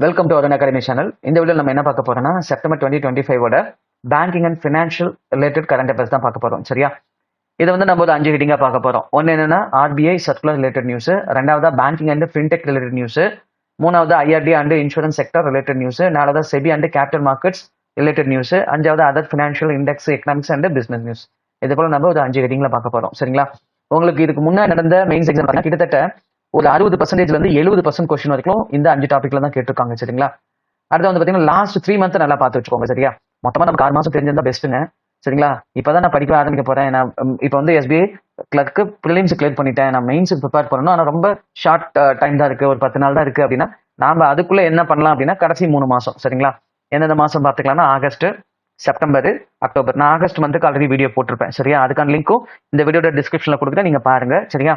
Welcome to Arun academy channel. இந்த video நம்ம என்ன பார்க்க போறோம்னா செப்டம்பர் 2025ஓட banking and financial related current affairs தான் பார்க்க போறோம். சரியா? இதை வந்து நம்ம ஒரு 5 ஹெட்டிங்கா பார்க்க போறோம். ஒன்னு என்னன்னா ஆர்பிஐ சர்க்குலர் ரிலேட்டட் நியூஸ், ரெண்டாவதா banking and fintech related news, மூணாவது IRDAI and insurance sector related news, நாலாவது SEBI and capital markets related news, அஞ்சாவது other financial index economics and business news. இது போல நம்ம ஒரு 5 ஹெட்டிங்ல பார்க்க போறோம். சரிங்களா? உங்களுக்கு இதுக்கு முன்னாடி நடந்த மெயின்ஸ் எக்ஸாம் கிட்டத்தட்ட ஒரு 60% இருந்து 70% கொஸ்டின் வரைக்கும் இந்த 5 டாபிக்ல தான் கேட்டிருக்காங்க. சரிங்களா? அடுத்து வந்து பாத்தீங்கன்னா லாஸ்ட் 3 மந்த் நல்லா பார்த்து வச்சுக்கோங்க. சரியா? மொத்தமா நமக்கு 6 மாசம் தெரிஞ்சிருந்தா பெஸ்ட்டுங்க. சரிங்களா? இப்பதான் நான் படிக்க ஆரம்பிக்க போறேன். நான் இப்போ வந்து எஸ்பிஐ கிளர்க்கு ப்ரிலிம்ஸ் கிளியர் பண்ணிட்டேன். நான் மெயின்ஸுக்கு ப்ரிப்பேர் பண்ணணும். ஆனா ரொம்ப ஷார்ட் டைம் தான் இருக்கு, ஒரு 10 நாள் தான் இருக்கு அப்படின்னா நாம அதுக்குள்ள என்ன பண்ணலாம் அப்படின்னா கடைசி 3 மாசம். சரிங்களா? எந்தெந்த மாசம் பார்த்துக்கலாம்னா ஆகஸ்ட், செப்டம்பர், அக்டோபர். நான் ஆகஸ்ட் மந்த்துக்கு ஆல்ரெடி வீடியோ போட்டிருப்பேன். சரியா? அதுக்கான லிங்க்கும் இந்த வீடியோட டிஸ்கிரிப்ஷன்ல கொடுக்குறேன், நீங்க பாருங்க. சரியா?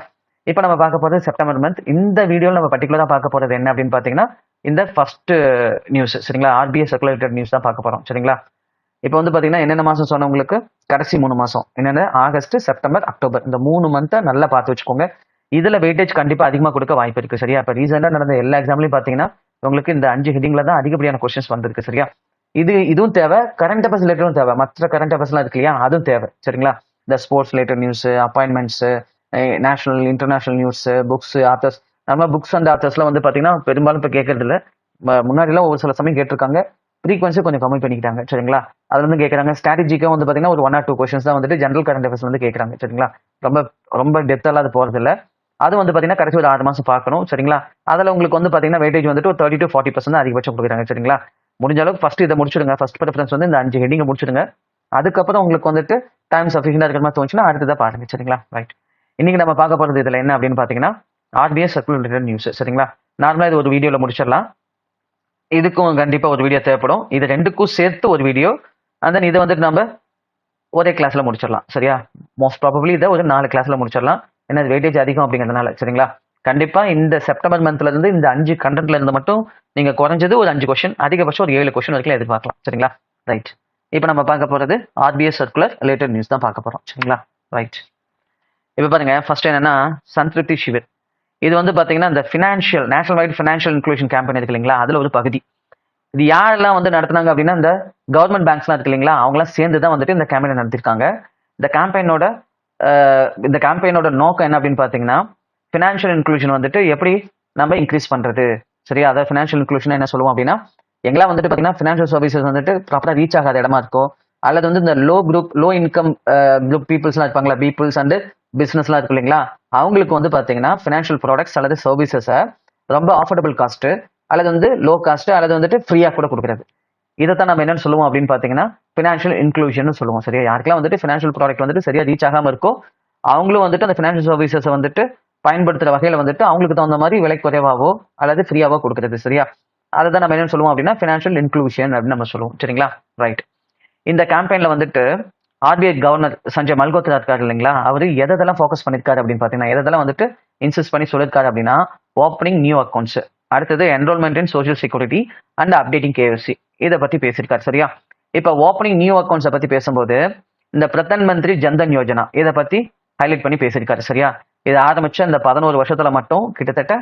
இப்போ நம்ம பார்க்க போறது செப்டம்பர் மந்த். இந்த வீடியோவில் நம்ம பர்டிகுலரா பார்க்க போறது என்ன அப்படின்னு பாத்தீங்கன்னா இந்த ஃபர்ஸ்ட் நியூஸ். சரிங்களா? ஆர்பிஐ சர்க்குலேட்டட் நியூஸ் தான் பார்க்க போறோம். சரிங்களா? இப்போ வந்து பாத்தீங்கன்னா என்னென்ன மாசம் சொன்னவங்களுக்கு கடைசி 3 மாசம் என்னென்ன ஆகஸ்ட், செப்டம்பர், அக்டோபர், இந்த 3 மந்த்தை நல்லா பார்த்து வச்சுக்கோங்க. இதுல வெயிட்டேஜ் கண்டிப்பா அதிகமா கொடுக்க வாய்ப்பு இருக்கு. சரியா? இப்போ ரீசெண்டா நடந்த எல்லா எக்ஸாம்லயும் பாத்தீங்கன்னா உங்களுக்கு இந்த 5 ஹெட்டிங்ல தான் அதிகப்படியான கொஸ்டின்ஸ் வந்திருக்கு. சரியா? இதுவும் தேவை, கரண்ட் அஃபேர்ஸ் ரிலேட்டடும் தேவை, மற்ற கரண்ட் அஃபேர்ஸ்லாம் இருக்கு இல்லையா, அதுவும் தேவை. சரிங்களா? இந்த sports related news, appointments, national international news, books, authors. நம்ம புக்ஸ் அண்ட் ஆத்தர்ஸ்லாம் வந்து பாத்தீங்கன்னா பெரும்பாலும் இப்போ கேட்கறது இல்லை. முன்னாடிலாம் ஒரு சில சமயம் கேட்டிருக்காங்க, ஃப்ரீக்வன்சி கொஞ்சம் கம்மி பண்ணிக்கிட்டாங்க. சரிங்களா? அதுல வந்து கேட்கறாங்க. ஸ்ட்ராட்டஜிக்காக வந்து பாத்தீங்கன்னா ஒரு 1 or 2 கொஸ்டின்ஸ் தான் வந்துட்டு ஜெனரல் கரண்ட் அஃபேர்ஸ் வந்து கேட்கறாங்க. சரிங்களா? ரொம்ப ரொம்ப டெப்த்தாலாம் அது போறது இல்லை. அது வந்து பாத்தீங்கன்னா கடைசி ஒரு 6 மாசம் பார்க்கணும். சரிங்களா? அதுல உங்களுக்கு வந்து பாத்தீங்கன்னா வெயிட்டேஜ் வந்துட்டு ஒரு 30 to 40% தான் அதிகபட்சம் கொடுக்குறாங்க. சரிங்களா? முடிஞ்ச அளவுக்கு ஃபர்ஸ்ட் இதை முடிச்சிடுங்க. ஃபர்ஸ்ட் ப்ரிஃபரன்ஸ் வந்து இந்த 5 ஹெட்டிங்கை முடிச்சிடுங்க. அதுக்கப்புறம் உங்களுக்கு வந்துட்டு டைம் சஃபிஷியண்டா இருக்கிற மாதிரி தோணுச்சுன்னா அடுத்ததை பாருங்க. சரிங்களா? ரைட். இன்னைக்கு நம்ம பார்க்க போறது இதுல என்ன அப்படின்னு பாத்தீங்கன்னா ஆர்பிஐ சர்க்குலர் நியூஸ். சரிங்களா? நார்மலா இது ஒரு வீடியோல முடிச்சிடலாம். இதுக்கும் கண்டிப்பா ஒரு வீடியோ தேவைப்படும். இது ரெண்டுக்கும் சேர்த்து ஒரு வீடியோ, அண்ட் தென் இதை வந்துட்டு நம்ம ஒரே கிளாஸ்ல முடிச்சிடலாம். சரியா? மோஸ்ட் ப்ராபபிளி இதை ஒரு 4 கிளாஸ்ல முடிச்சிடலாம். ஏன்னா வெயிட்டேஜ் அதிகம் அப்படிங்கிறதுனால. சரிங்களா? கண்டிப்பா இந்த செப்டம்பர் மந்த்ல இருந்து இந்த 5 கண்டென்ட்ல இருந்து மட்டும் நீங்க குறைஞ்சது ஒரு 5 கொஸ்டின், அதிகபட்சம் ஒரு 7 கொஸ்டின் வரைக்கும் எதிர்பார்க்கலாம். சரிங்களா? ரைட். இப்போ நம்ம பார்க்க போறது ஆர்பிஐ சர்க்குலர் ரிலேட்டட் நியூஸ் தான் பார்க்க போறோம். சரிங்களா? ரைட். இப்போ பாருங்க, ஃபர்ஸ்ட் என்னன்னா சந்திருப்தி சிவிர். இது வந்து பாத்தீங்கன்னா இந்த financial national white financial inclusion campaign இருக்கு இல்லைங்களா, அதுல ஒரு பகுதி. இது யாரெல்லாம் வந்து நடத்துனாங்க அப்படின்னா இந்த கவர்மெண்ட் பேங்க்ஸ்லாம் இருக்கு இல்லைங்களா, அவங்களாம் சேர்ந்து தான் வந்துட்டு இந்த கேம்பெயின் நடத்திருக்காங்க. இந்த கேம்பெயினோட நோக்கம் என்ன அப்படின்னு பாத்தீங்கன்னா ஃபினான்ஷியல் இன்க்ளூஷன் வந்துட்டு எப்படி நம்ம இன்க்ரீஸ் பண்றது. சரியா? அதாவது ஃபினான்ஷியல் இன்க்ளூஷன் என்ன சொல்லுவோம் அப்படின்னா எங்கெல்லாம் வந்துட்டு பாத்தீங்கன்னா ஃபினான்ஷியல் சர்வீசஸ் வந்துட்டு ப்ராப்பரா ரீச் ஆகாத இடமா இருக்கும், அல்லது வந்து இந்த லோ இன்கம் குரூப் பீப்புள்ஸ்லாம் இருப்பாங்களா, பீப்புள்ஸ் அண்ட் பிசினஸ்லாம் இருக்கு இல்லைங்களா, அவங்களுக்கு வந்து பாத்தீங்கன்னா ஃபினான்ஷியல் ப்ராடக்ட்ஸ் அல்லது சர்வீசஸை ரொம்ப ஆஃபோர்டபுள் காஸ்ட் அல்லது வந்து லோ காஸ்ட் அல்லது வந்துட்டு ஃப்ரீயா கூட கொடுக்குறது. இதைத்தான் நம்ம என்னன்னு சொல்லுவோம் அப்படின்னு பாத்தீங்கன்னா ஃபினான்ஷியல் இன்க்ளூஷன் சொல்லுவோம். சரியா? யாருக்கெல்லாம் வந்துட்டு ஃபினான்ஷியல் ப்ராடக்ட் வந்துட்டு சரியா ரீச் ஆகாம இருக்கோ அவங்களும் வந்துட்டு அந்த ஃபினான்ஷியல் சர்வீசஸ் வந்துட்டு பயன்படுத்துற வகையில வந்துட்டு அவங்களுக்கு தகுந்த மாதிரி விலை குறைவாவோ அல்லது ஃப்ரீயாவோ கொடுக்குறது. சரியா? அதை தான் நம்ம என்ன சொல்லுவோம் அப்படின்னா ஃபினான்ஷியல் இன்க்ளூஷன் அப்படின்னு நம்ம சொல்லுவோம். சரிங்களா? ரைட். இந்த கேம்பெயின்ல வந்துட்டு ஆர்பிஐ கவர்னர் சஞ்சய் மல்கோத்ரா இருக்காரு இல்லைங்களா, அவரு எதெல்லாம் ஃபோக்கஸ் பண்ணிருக்காரு அப்படின்னு பாத்தீங்கன்னா எதெல்லாம் வந்துட்டு இன்சிஸ்ட் பண்ணி சொல்லிருக்காரு அப்படின்னா ஓப்பனிங் நியூ அக்கௌண்ட்ஸ், அடுத்தது enrolment in social security and updating KYC, இதை பத்தி பேசியிருக்காரு. சரியா? இப்ப ஓப்பனிங் நியூ அக்கௌண்ட்ஸை பத்தி பேசும்போது இந்த பிரதான் மந்திரி ஜன்தன் யோஜனா இதை பத்தி ஹைலைட் பண்ணி பேசியிருக்காரு. சரியா? இது ஆரம்பிச்ச இந்த 11 வருஷத்துல மட்டும் கிட்டத்தட்ட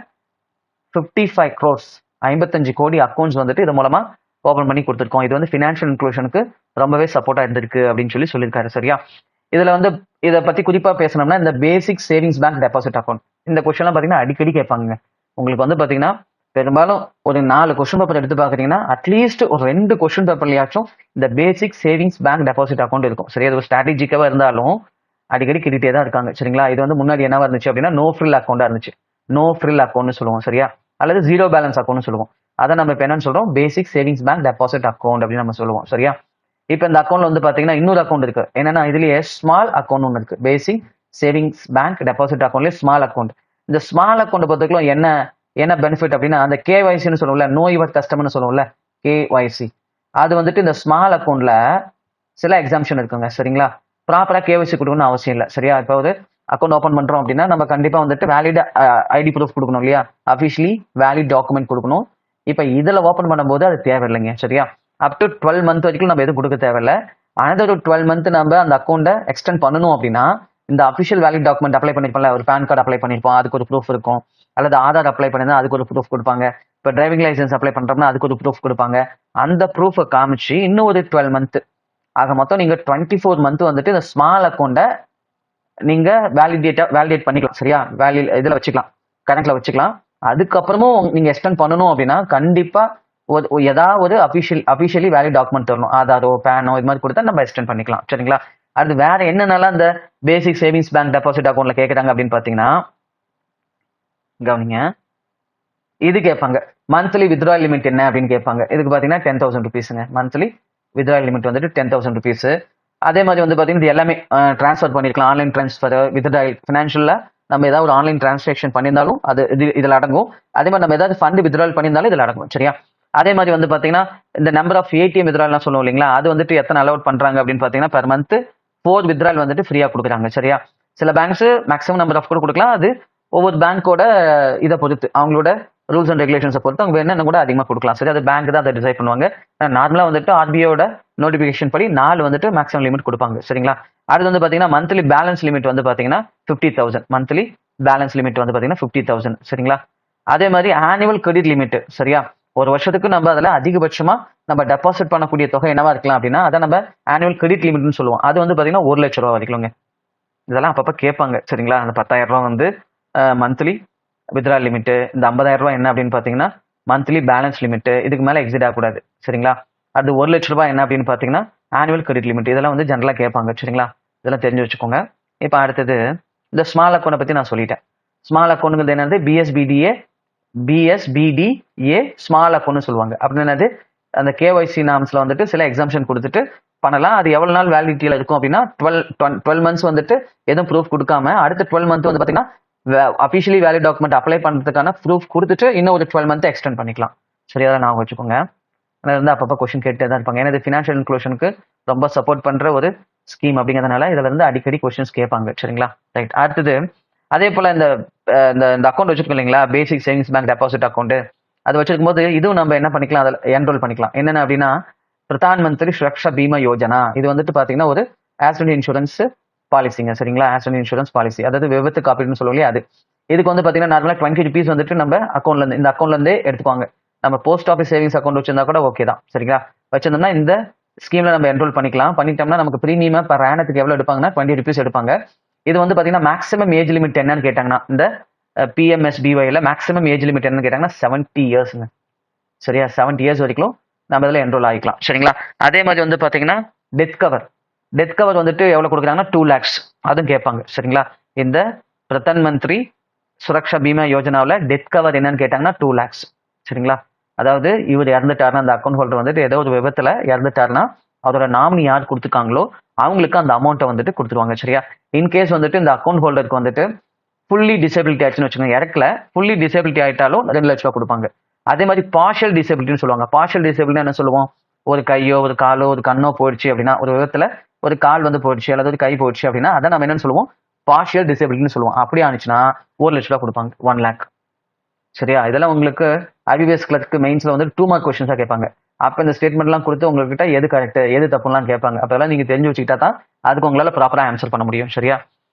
55 crores 55 கோடி அக்கௌண்ட்ஸ் வந்துட்டு இது மூலமா ஓபன் பண்ணி கொடுத்துருக்கோம். இது வந்து ஃபினான்ஷியல் இன்க்ளூஷனுக்கு ரொம்பவே சப்போர்ட்டா இருந்திருக்கு அப்படின்னு சொல்லியிருக்காரு. சரியா? இதுல வந்து இதை பத்தி குறிப்பா பேசணும்னா இந்த பேசிக் சேவிங்ஸ் பேங்க் டெபாசிட் அக்கௌண்ட், இந்த கொஸ்டின்லாம் பாத்தீங்கன்னா அடிக்கடி கேட்பாங்க. உங்களுக்கு வந்து பாத்தீங்கன்னா பெரும்பாலும் ஒரு 4 கொஸ்டின் பேப்பர் எடுத்து பாக்குறீங்கன்னா அட்லீஸ்ட் ஒரு 2 கொஸ்டின் பேப்பர்லயாச்சும் இந்த பேசிக் சேவிங்ஸ் பேங்க் டெபாசிட் அக்கௌண்ட் இருக்கும். சரியா? அது ஒரு ஸ்ட்ராட்டஜிக்காவா இருந்தாலும் அடிக்கடி கேட்டுட்டே தான் இருக்காங்க. சரிங்களா? இது வந்து முன்னாடி என்னவா இருந்துச்சு அப்படின்னா நோ ஃப்ரில் அக்கௌண்டா இருந்துச்சு. நோ ஃப்ரில் அக்கௌண்ட்னு சொல்லுவோம். சரியா? அல்லது ஜீரோ பேலன்ஸ் அக்கௌண்ட்னு சொல்லுவோம். அதை நம்ம இப்ப என்னன்னு சொல்றோம், பேசிக் சேவிங்ஸ் பேங்க் டெபாசிட் அக்கௌண்ட் அப்படின்னு நம்ம சொல்லுவோம். சரியா? இப்ப இந்த அக்கௌண்ட்ல வந்து பாத்தீங்கன்னா இன்னொரு அக்கௌண்ட் இருக்கு. என்னன்னா இதுலயே ஸ்மால் அக்கௌண்ட் ஒன்று இருக்கு. பேசிக் சேவிங்ஸ் பேங்க் டெபாசிட் அக்கௌண்ட்லயே ஸ்மால் அக்கௌண்ட். இந்த ஸ்மால் அக்கௌண்ட் பொறுத்தவரைக்கும் என்ன பெனிஃபிட் அப்படின்னா அந்த கேஒய்சின்னு சொல்லுவோம்ல, நோ யுவர் கஸ்டமர்னு சொல்லுவோம்ல, கேஒய்சி. அது வந்துட்டு இந்த ஸ்மால் அக்கௌண்ட்ல சில எக்ஸாம்ஷன் இருக்குங்க. சரிங்களா? ப்ராப்பரா கேஒய்சி கொடுக்கணும்னு அவசியம் இல்லை. சரியா? இப்போ ஒரு அக்கௌண்ட் ஓப்பன் பண்றோம் அப்படின்னா நம்ம கண்டிப்பா வந்துட்டு வேலிட் ஐடி ப்ரூஃப் கொடுக்கணும் இல்லையா, அஃபிஷியலி வேலிட் டாக்குமெண்ட் கொடுக்கணும். இப்ப இதுல ஓப்பன் பண்ணும்போது அது தேவையில்லைங்க. சரியா? அப் டு 12 மந்த் வரைக்கும் நம்ம எதுவும் கொடுக்க தேவையில்லை. அனதர் ஒரு 12 மந்த் நம்ம அந்த அக்கௌண்ட்டை எக்ஸ்டெண்ட் பண்ணணும் அப்படின்னா இந்த அஃபிஷியல் வேலிட் டாக்குமெண்ட் அப்ளை பண்ணிருப்போம்ல, ஒரு பேன் கார்டு அப்ளை பண்ணிருப்போம், அதுக்கு ஒரு ப்ரூஃப் இருக்கும், அல்லது ஆதார் அப்ளை பண்ணியிருந்தா அதுக்கு ஒரு ப்ரூஃப் கொடுப்பாங்க. இப்போ டிரைவிங் லைசன்ஸ் அப்ளை பண்றோம்னா அதுக்கு ஒரு ப்ரூஃப் கொடுப்பாங்க. அந்த ப்ரூஃபை காமிச்சு இன்னும் ஒரு 12 மந்த், ஆக மொத்தம் நீங்க 24 மந்த் வந்துட்டு இந்த ஸ்மால் அக்கௌண்ட்டை நீங்க வேலிடேட் பண்ணிக்கலாம். சரியா, இதுல வச்சுக்கலாம், கணக்குல வச்சுக்கலாம். அதுக்கப்புறமும் நீங்க எக்ஸ்டெண்ட் பண்ணணும் அப்படின்னா கண்டிப்பா ஏதாவது ஒரு அபிஷியலி வேலிட் டாக்குமெண்ட் தரணும். ஆதாரோ பேனோ இது மாதிரி கொடுத்தா நம்ம எக்ஸ்டெண்ட் பண்ணிக்கலாம். சரிங்களா, அது வேற என்னென்னலாம் இந்த பேசிக் சேவிங்ஸ் பேங்க் டெபாசிட் அக்கௌண்ட்ல கேட்கறாங்க அப்படின்னு பாத்தீங்கன்னா, கவனிங்க, இது கேட்பாங்க. மந்த்லி வித்ட்ராயல் லிமிட் என்ன அப்படின்னு கேட்பாங்க. இதுக்கு பாத்தீங்கன்னா 10,000 ருபீஸுங்க. மந்த்லி வித்ட்ராயல் லிமிட் வந்துட்டு 10,000 ருபீஸ். அதே மாதிரி வந்து பாத்தீங்கன்னா இது எல்லாமே டிரான்ஸ்ஃபர் பண்ணிருக்கலாம். ஆன்லைன் டிரான்ஸ்ஃபர், வித்ட்ராயல், ஃபினான்ஷியல்ல நம்ம ஏதாவது ஒரு ஆன்லைன் டிரான்சாக்ஷன் பண்ணியிருந்தாலும் அது இதுல அடங்கும். அதே மாதிரி நம்ம ஏதாவது ஃபண்ட் வித்ட்ராயல் பண்ணியிருந்தாலும் இதுல அடங்கும். சரியா, அதே மாதிரி வந்து பாத்தீங்கன்னா இந்த நம்பர் ஆஃப் ஏடிஎம் வித்ட்ராயல் சொல்லுவோம் இல்லைங்களா, அது வந்துட்டு எத்தனை அலோட் பண்றாங்க அப்படின்னு பாத்தீங்கன்னா பெர் மந்த் 4 வித்ட்ராயல் வந்துட்டு ஃப்ரீயா கொடுக்குறாங்க. சரியா, சில பேங்க்ஸ் மேக்ஸிமம் நம்பர் ஆஃப் கூட கொடுக்கலாம். அது ஒவ்வொரு பேங்கோட இதை பொறுத்து, அவங்களோட ரூல்ஸ் அண்ட் ரெகுலேஷன்ஸை பொறுத்து அவங்க வேணும்னு கூட அதிகமாக கொடுக்கலாம். சரி, அது பேங்க் தான் அதை டிசைட் பண்ணுவாங்க. நார்மலா வந்துட்டு ஆர்பிஐயோட நோட்டிபிகேஷன் படி 4 வந்துட்டு மேக்ஸிமம் லிமிட் கொடுப்பாங்க. சரிங்களா, அது வந்து பாத்தீங்கன்னா மந்த்லி பேலன்ஸ் லிமிட் வந்து பாத்தீங்கன்னா 50,000. மந்த்லி பேலன்ஸ் லிமிட் வந்து பாத்தீங்கன்னா 50,000. சரிங்களா, அதே மாதிரி ஆனுவல் கிரெடிட் லிமிட். சரியா, ஒரு வருஷத்துக்கு நம்ம அதில் அதிகபட்சமா நம்ம டெபாசிட் பண்ணக்கூடிய தொகை என்னவா இருக்கலாம் அப்படின்னா அதை நம்ம ஆனுவல் கிரெடிட் லிமிட்னு சொல்லுவோம். அது வந்து பாத்தீங்கன்னா 1 லட்ச ரூபா வரைக்கும்ங்க. இதெல்லாம் அப்பப்ப கேட்பாங்க. சரிங்களா, அந்த 10,000 ரூபா வந்து மந்த்லி வித்ட்ராயல் லிமிட், இந்த 50,000 ரூபாய் என்ன அப்படின்னு பாத்தீங்கன்னா மந்த்லி பேலன்ஸ் லிமிட், இதுக்கு மேல எக்ஸிட் ஆகக்கூடாது. சரிங்களா, அது 1 லட்ச ரூபாய் என்ன அப்படின்னு பாத்தீங்கன்னா ஆனுவல் கிரெடிட் லிமிட். இதெல்லாம் வந்து ஜெனரலா கேட்பாங்க. சரிங்களா, இதெல்லாம் தெரிஞ்சு வச்சுக்கோங்க. இப்போ அடுத்தது இந்த ஸ்மால் அக்கௌண்ட் பத்தி நான் சொல்லிட்டேன். ஸ்மால் அக்கௌண்ட்ங்கிறது என்னது, பிஎஸ்பிடிஏ ஸ்மால் அக்கௌண்ட் சொல்லுவாங்க. அப்படின்னு என்னது, அந்த கேஒய்சி நாம்ஸ்ல வந்துட்டு சில எக்ஸாம்ஷன் கொடுத்துட்டு பண்ணலாம். அது எவ்வளவு நாள் வேலிடிட்டியில இருக்கும் அப்படின்னா 12 மந்த்ஸ் வந்துட்டு எதுவும் ப்ரூஃப் கொடுக்காம அடுத்த 12 மந்த் வந்து பாத்தீங்கன்னா அபிஷியலி வேலிட் டாக்குமெண்ட் அப்ளை பண்றதுக்கான ப்ரூஃப் கொடுத்துட்டு இன்னும் ஒரு 12 மந்த் எக்ஸ்டெண்ட் பண்ணிக்கலாம். சரியா, நான் வச்சுக்கோங்க. இருந்து அப்பப்போ கொஸ்டின் கேட்டே தான் இருப்பாங்க. ஏன்னா இது ஃபினான்ஷியல் இன்க்ளூஷனுக்கு ரொம்ப சப்போர்ட் பண்ற ஒரு ஸ்கீம் அப்படிங்கிறதுனால இதுல இருந்து அடிக்கடி கொஸ்டின்ஸ் கேட்பாங்க. சரிங்களா, ரைட். அடுத்தது அதே போல இந்த அக்கௌண்ட் வச்சிருக்கோம் இல்லைங்களா, பேசிக் சேவிங்ஸ் பேங்க் டெபாசிட் அக்கௌண்ட், அது வச்சிருக்கும் போது இதுவும் நம்ம என்ன பண்ணிக்கலாம், அதில் என்ரோல் பண்ணிக்கலாம். என்னென்ன அப்படின்னா பிரதான் மந்திரி சுரக்ஷா பீமா யோஜனா. இது வந்துட்டு பாத்தீங்கன்னா ஒரு ஆக்சிடென்ட் இன்சூரன்ஸ் பாலிசிங்க. சரிங்களா, ஆக்சிடென்ட் இன்சூரன்ஸ் பாலிசி, அதாவது விபத்து காப்பீடுன்னு சொல்லுவோம். அது இதுக்கு வந்து பாத்தீங்கன்னா நார்மலா 20 ருபீஸ் வந்துட்டு நம்ம அக்கௌண்ட்ல இருந்து, இந்த அக்கௌண்ட்ல இருந்தே எடுத்துக்குவாங்க. நம்ம போஸ்ட் ஆஃபீஸ் சேவிங்ஸ் அக்கௌண்ட் வச்சிருந்தா கூட ஓகே தான். சரிங்களா, வச்சிருந்தோம்னா இந்த ஸ்கீம்ல நம்ம என்ரோல் பண்ணிக்கலாம். பண்ணிட்டோம்னா நமக்கு பிரீமியம் பர் ஆனத்துக்கு எவ்வளவு எடுப்பாங்கன்னா 20 ருபீஸ் எடுப்பாங்க. இது வந்து பாத்தீங்கன்னா மேக்ஸிமம் ஏஜ் லிமிட் என்னன்னு கேட்டாங்கன்னா இந்த பிஎம்எஸ்பிஒய்ல மேக்ஸிமம் ஏஜ் லிமிட் என்னன்னு கேட்டாங்கன்னா 70 இயர்ஸ்ங்க. சரியா, 70 இயர்ஸ் வரைக்கும் நம்ம இதில் என்ரோல் ஆகிக்கலாம். சரிங்களா, அதே மாதிரி வந்து பாத்தீங்கன்னா டெத் கவர் வந்துட்டு எவ்வளவு கொடுக்குறாங்கன்னா 2 lakhs, அதுவும் கேட்பாங்க. சரிங்களா, இந்த பிரதான் மந்திரி சுரக்ஷா பீமா யோஜனாவில் டெத் கவர் என்னன்னு கேட்டாங்கன்னா 2 lakhs. சரிங்களா, அதாவது இவர் இறந்துட்டாருன்னா, அந்த அக்கௌண்ட் ஹோல்டர் வந்துட்டு ஏதோ ஒரு விபத்துல இறந்துட்டாருன்னா அதோட நாமினி யார் கொடுத்துருக்காங்களோ அவங்களுக்கு அந்த அமௌண்ட்டை வந்துட்டு கொடுத்துருவாங்க. சரியா, இன்கேஸ் வந்துட்டு இந்த அக்கௌண்ட் ஹோல்டருக்கு வந்துட்டு ஃபுல்லி டிசபிலிட்டி ஆச்சுன்னு வச்சுக்கோங்க, இறக்கல, ஃபுல்லி டிசபிலிட்டி ஆயிட்டாலும் 2 லட்ச ரூபா கொடுப்பாங்க. அதே மாதிரி பார்ஷியல் டிசபிலிட்டின்னு சொல்லுவாங்க. பார்ஷியல் டிசபிலிட்டி என்ன சொல்லுவோம், ஒரு கையோ ஒரு காலோ ஒரு கண்ணோ போயிடுச்சு அப்படின்னா, ஒரு விதத்துல ஒரு கால் வந்து போயிடுச்சு அல்லது ஒரு கை போயிடுச்சு அப்படின்னா அதை நம்ம என்னன்னு சொல்லுவோம், பார்ஷியல் டிசபிலிட்டின்னு சொல்லுவோம். அப்படி ஆனிச்சுன்னா 1 லட்ச ரூபா கொடுப்பாங்க, 1 lakh. சரியா, இதெல்லாம் உங்களுக்கு ஐபிஎஸ் கிளர்க்கு மெயின்ஸ்ல வந்து 2 மார்க் கொஸ்டின்ஸா கேட்பாங்க. அப்ப இந்த ஸ்டேட்மெண்ட் எல்லாம் கொடுத்து உங்ககிட்ட எது கரெக்ட் எது தப்புலாம் கேட்பாங்க. அப்பெல்லாம் நீங்க தெரிஞ்சு வச்சுக்கிட்டா தான் அதுக்கு உங்களால ப்ராப்பரா ஆன்சர் பண்ண முடியும். சரியா,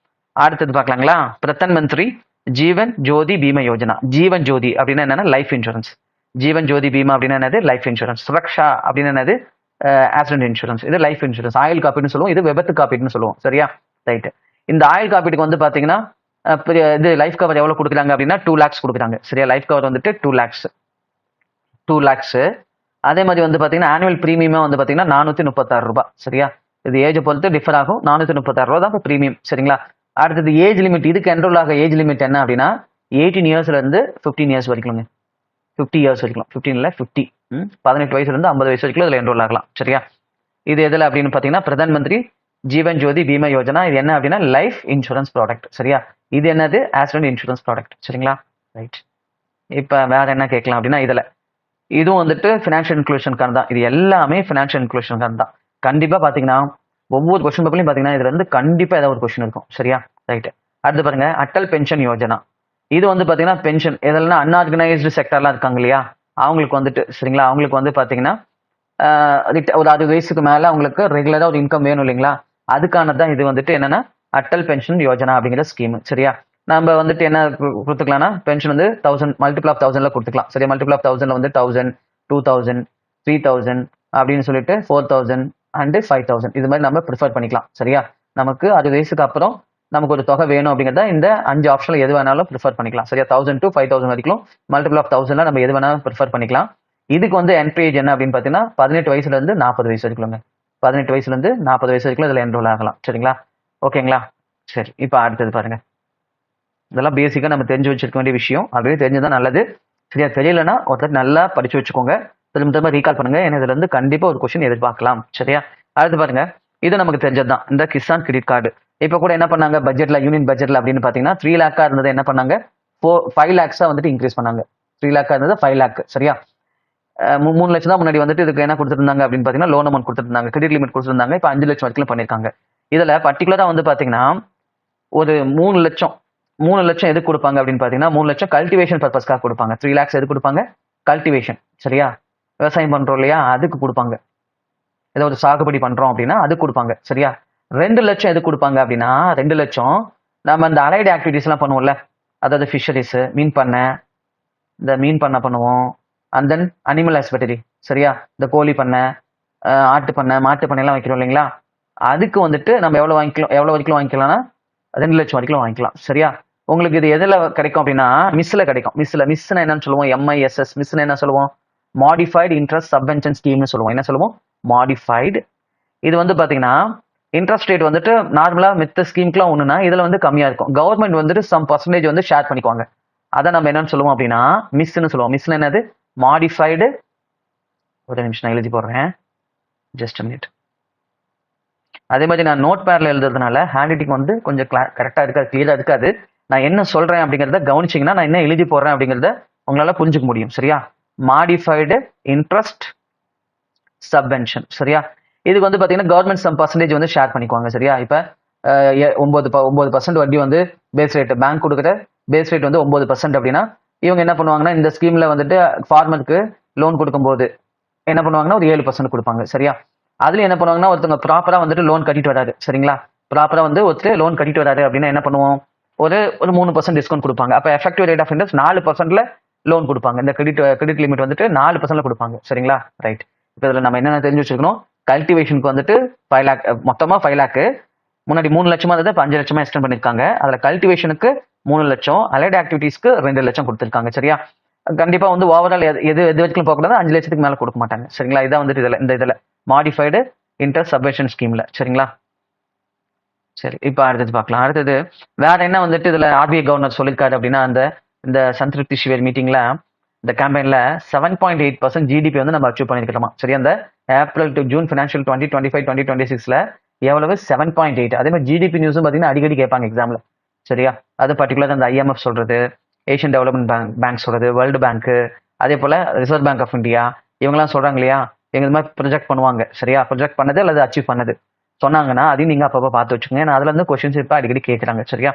அடுத்தது பார்க்கலாங்களா, பிரதான் மந்திரி ஜீவன் ஜோதி பீமா யோஜனா. ஜீவன் ஜோதி அப்படின்னா என்னன்னா லைஃப் இன்சூரன்ஸ். ஜீவன் ஜோதி பீமா அப்படின்னா என்னது, லைஃப் இன்சூரன்ஸ். சுரக்ஷா அப்படின்னு என்னது, ஆக்சிடென்ட் இன்சூரன்ஸ். இது லைஃப் இன்சூரன்ஸ். ஆயுள் காப்பீடுன்னு சொல்லுவோம், இது விபத்து காப்பீடுன்னு சொல்லுவோம். சரியா, ரைட். இந்த ஆயுள் காப்பீடுக்கு வந்து பாத்தீங்கன்னா இது லைஃப் கவர் எவ்வளவு கொடுக்குறாங்க அப்படின்னா 2 lakhs கொடுக்குறாங்க. சரியா, லைஃப் கவர் வந்துட்டு 2 lakhs. அதே மாதிரி வந்து பாத்தீங்கன்னா ஆனுவல் பிரீமியமா வந்து பாத்தீங்கன்னா 436 ரூபாய். சரியா, இது ஏஜ் பொறுத்து டிஃபர் ஆகும். 436 ரூபாய் தான் பிரீமியம். சரிங்களா, அடுத்தது ஏஜ் லிமிட். இதுக்கு என்ரோல் ஆக ஏஜ் லிமிட் என்ன அப்படின்னா 18 இயர்ஸ்ல இருந்து 15 இயர்ஸ் வரைக்கும். 50 இயர்ஸ் வரைக்கும், 15 இல்ல 50, 18 வயசுல இருந்து 50 வயசு வரைக்கும் இதுல என்ரோல் ஆகலாம். சரியா, இது எதுல அப்படின்னு பாத்தீங்கன்னா பிரதான் மந்திரி ஜீவன் ஜோதி பீமா யோஜனா. இது என்ன அப்படின்னா லைஃப் இன்சூரன்ஸ் ப்ராடக்ட். சரியா, இது என்னது, ஆக்சிடென்ட் இன்சூரன்ஸ் ப்ராடக்ட். சரிங்களா, ரைட். இப்ப வேற என்ன கேட்கலாம் அப்படின்னா இதுல இதுவும் வந்துட்டு ஃபினான்ஷியல் இன்க்ளூஷனுக்கான தான். இது எல்லாமே ஃபினான்ஷியல் இன்க்ளூஷனுக்கான தான். கண்டிப்பா பாத்தீங்கன்னா ஒவ்வொரு கொஸ்டின் பேப்பர்லையும் பாத்தீங்கன்னா இதுல இருந்து கண்டிப்பா ஏதாவது ஒரு கொஸ்டின் இருக்கும். சரியா, ரைட். அடுத்து பாருங்க அட்டல் பென்ஷன் யோஜனா. இது வந்து பாத்தீங்கன்னா பென்ஷன் எதெல்லாம் அன்ஆர்கனைஸ்டு செக்டர்லாம் இருக்காங்க இல்லையா, அவங்களுக்கு வந்துட்டு. சரிங்களா, அவங்களுக்கு வந்து பாத்தீங்கன்னா ஒரு 60 வயசுக்கு மேல அவங்களுக்கு ரெகுலரா ஒரு இன்கம் வேணும் இல்லைங்களா, அதுக்கானதான் இது வந்துட்டு என்னன்னா அட்டல் பென்ஷன் யோஜனா அப்படிங்கிற ஸ்கீம். சரியா, நம்ம வந்துட்டு என்ன கொடுத்துக்கலாம்னா பென்ஷன் வந்து 1000 மல்டிபிள் ஆஃப் 1000ல கொடுத்துக்கலாம். சரியா, மல்டிபிள் ஆஃப் 1000ல வந்து 1000, 2000, 3000 அப்படின்னு சொல்லிட்டு 4000 அண்ட் 5000 இது மாதிரி நம்ம ப்ரிஃபர் பண்ணிக்கலாம். சரியா, நமக்கு 60 வயசுக்கு அப்புறம் நமக்கு ஒரு தொகை வேணும் அப்படிங்கிறத இந்த 5 ஆப்ஷன்ல எது வேணாலும் ப்ரிஃபர் பண்ணிக்கலாம். சரியா, 1000 to 5000 வரைக்கும் மல்டிபிள் ஆஃப் 1000ல நம்ம எது வேணாலும் ப்ரிஃபர் பண்ணிக்கலாம். இதுக்கு வந்து என்ட்ரி ஏஜ் என்ன அப்படின்னு பார்த்தீங்கன்னா 18 வயசுல இருந்து 40 வயசு வரைக்கும். 18 வயசுல இருந்து 40 வயசு வரைக்கும் இதுல என்ரோல் ஆகலாம். சரிங்களா, ஓகேங்களா. சரி, இப்போ அடுத்தது பாருங்க. இதெல்லாம் பேசிக்கா நம்ம தெரிஞ்சு வச்சிருக்க வேண்டிய விஷயம். அப்படியே தெரிஞ்சதான் நல்லது. சரியா, தெரியலன்னா ஒருத்தர் நல்லா படிச்சு வச்சுக்கோங்க, திரும்ப திரும்ப ரீகால் பண்ணுங்க. ஏன்னா இதுல இருந்து கண்டிப்பா ஒரு கொஸ்டின் எதிர்பார்க்கலாம். சரியா, அடுத்து பாருங்க. இது நமக்கு தெரிஞ்சதுதான், இந்த கிசான் கிரெடிட் கார்டு. இப்ப கூட என்ன பண்ணாங்க பட்ஜெட்ல, யூனியன் பட்ஜெட்ல அப்படின்னு பாத்தீங்கன்னா 3 லேக்கா இருந்தது என்ன பண்ணாங்க 5 லேக்ஸா வந்துட்டு இன்க்ரீஸ் பண்ணாங்க. 3 லேக்கா இருந்தது 5 லேக். சரியா, 3 லட்சம் தான் முன்னாடி வந்துட்டு இதுக்கு என்ன கொடுத்துருந்தாங்க அப்படின்னு பாத்தீங்கன்னா லோன் அமௌண்ட் கொடுத்துருந்தாங்க, கிரெடிட் லிமிட் கொடுத்துருந்தாங்க. இப்ப 5 லட்சம் வரைக்கும் பண்ணிருக்காங்க. இதுல பர்டிகுலரா வந்து பாத்தீங்கன்னா ஒரு 3 லட்சம் எதுக்கு கொடுப்பாங்க அப்படின்னு பாத்தீங்கன்னா 3 லட்சம் கல்டிவேஷன் பர்பஸ்க்காக கொடுப்பாங்க. 3 லேக்ஸ் எதுக்கு கொடுப்பாங்க, கல்டிவேஷன். சரியா, விவசாயம் பண்றோம் இல்லையா, அதுக்கு கொடுப்பாங்க. ஏதோ ஒரு சாகுபடி பண்றோம் அப்படின்னா அதுக்கு கொடுப்பாங்க. சரியா, 2 லட்சம் எதுக்கு கொடுப்பாங்க அப்படின்னா 2 லட்சம் நம்ம இந்த அலைடு ஆக்டிவிட்டிஸ் எல்லாம் பண்ணுவோம்ல, அதாவது ஃபிஷரிஸ், மீன் பண்ணை, இந்த மீன் பண்ணை பண்ணுவோம். And then animal husbandry. சரியா, இந்த கோழி பண்ணை, ஆட்டு பண்ணை, மாட்டு பண்ணை எல்லாம் வைக்கிறோம் இல்லைங்களா, அதுக்கு வந்துட்டு நம்ம எவ்வளவு வரைக்கும் வாங்கிக்கலாம்னா 2 லட்சம் வரைக்கும் வாங்கிக்கலாம். சரியா, உங்களுக்கு இது எதுல கிடைக்கும் அப்படின்னா மிஸ்ல கிடைக்கும். மிஸ்னா என்னன்னு சொல்லுவோம், MISS. மிஸ்னா என்ன சொல்லுவோம், மாடிஃபைடு இன்ட்ரெஸ்ட் சப்வென்ஷன் ஸ்கீம்னு சொல்லுவோம். என்ன சொல்லுவோம், மாடிஃபைடு. இது வந்து பாத்தீங்கன்னா இன்ட்ரெஸ்ட் ரேட் வந்துட்டு நார்மலா மித்த ஸ்கீம்க்குலாம் ஒண்ணுனா இதுல வந்து கம்மியா இருக்கும். கவர்மெண்ட் வந்துட்டு சம் பர்சன்டேஜ் வந்து ஷேர் பண்ணிக்குவாங்க. அதை நம்ம என்னன்னு சொல்லுவோம் அப்படின்னா மிஸ்ன்னு சொல்லுவோம். மிஸ்ல என்னது, மாடிஃபைடு. ஒரு நிமிஷம் நான் எழுதி போடுறேன், ஜஸ்ட் மினிட். அதே மாதிரி நான் நோட் பேட்ல எழுதுறதுனால ஹேண்ட் ரைட்டிங் வந்து கொஞ்சம் கரெக்டா இருக்காது, கிளியரா இருக்காது. நான் என்ன சொல்றேன் அப்படிங்கறத கவனிச்சிங்கன்னா நான் என்ன எழுதி போடுறேன் அப்படிங்கறத உங்களால புரிஞ்சுக்க முடியும். சரியா, மாடிஃபைடு இன்ட்ரெஸ்ட் சப்வென்ஷன். சரியா, இதுக்கு வந்து பாத்தீங்கன்னா கவர்மெண்ட் சம் பர்சன்டேஜ் வந்து ஷேர் பண்ணிக்குவாங்க. சரியா, இப்ப 9% வட்டி வந்து பேஸ் ரேட், பேங்க் கொடுக்குற பேஸ் ரேட் வந்து 9% அப்படின்னா இவங்க என்ன பண்ணுவாங்கன்னா இந்த ஸ்கீம்ல வந்துட்டு ஃபார்மருக்கு லோன் கொடுக்கும்போது என்ன பண்ணுவாங்கன்னா ஒரு 7% கொடுப்பாங்க. சரியா, அதுல என்ன பண்ணுவாங்கன்னா ஒருத்தவங்க ப்ராப்பரா வந்துட்டு லோன் கட்டிட்டு வராது. சரிங்களா, ப்ராப்பரா வந்து ஒருத்தர் லோன் கட்டிட்டு வராது அப்படின்னா என்ன பண்ணுவோம், ஒரு 3% டிஸ்கவுண்ட் கொடுப்பாங்க. அப்ப எஃபெக்டிவ் ரேட் ஆஃப் இன்ட்ரெஸ்ட் 4%ல லோன் கொடுப்பாங்க. இந்த கிரெடிட் லிமிட் வந்துட்டு 4%ல கொடுப்பாங்க. சரிங்களா, ரைட். இப்போ இதுல நம்ம என்னென்ன தெரிஞ்சு வச்சிருக்கணும், கல்டிவேஷனுக்கு வந்துட்டு 5 லேக், மொத்தமா 5 லேக், முன்னாடி 3 லட்சமா இருந்தது, 5 லட்சமா எக்ஸ்டெண்ட் பண்ணிருக்காங்க. அதுல கல்டிவேஷனுக்கு 3 லட்சம், அலைட் ஆக்டிவிட்டிஸ்க்கு 2 லட்சம் கொடுத்திருக்காங்க. சரியா, கண்டிப்பா வந்து ஓவரால் எது வரைக்கும் போக கூடாது, 5 லட்சத்துக்கு மேல கொடுக்க மாட்டாங்க. சரிங்களா, இதான் வந்துட்டு இதுல மாடிஃபைடு இன்ட்ரெஸ்ட் சப்வென்ஷன் ஸ்கீம்ல. சரிங்களா, சரி, இப்போ அடுத்தது பார்க்கலாம். அடுத்தது வேற என்ன வந்துட்டு இதுல RBI கவர்னர் சொல்லியிருக்காரு அப்படின்னா இந்த சந்திருப்தி சிவர் மீட்டிங்ல இந்த கேம்பெயின்ல 7.8% ஜிடிபி வந்து நம்ம அச்சீவ் பண்ணிருக்கோமா. சரியா, அந்த ஏப்ரல் டு ஜூன் ஃபினான்ஷியல் 2025, 2026ல எவ்வளவு 7.8. அதே மாதிரி ஜிடிபி நியூஸும் பாத்தீங்கன்னா அடிக்கடி கேட்பாங்க எக்ஸாம்ல. சரியா, அது பர்டிகுலர் அந்த IMF சொல்றது, ஏஷியன் டெவலப்மெண்ட் பேங்க் சொல்றது, வேர்ல்டு பேங்க், அதே போல ரிசர்வ் பேங்க் ஆஃப் இந்தியா, இவங்கெல்லாம் சொல்றாங்க இல்லையா, எங்க மாதிரி ப்ரொஜெக்ட் பண்ணுவாங்க. சரியா, ப்ரொஜெக்ட் பண்ணது அல்லது அச்சீவ் பண்ணது சொன்னாங்கன்னா அதையும் நீங்க அப்பப்போ பார்த்து வச்சுக்கோங்க. ஏன்னா அதுல இருந்து கொஸ்டின்ஸ் இப்ப அடிக்கடி கேட்கறாங்க. சரியா,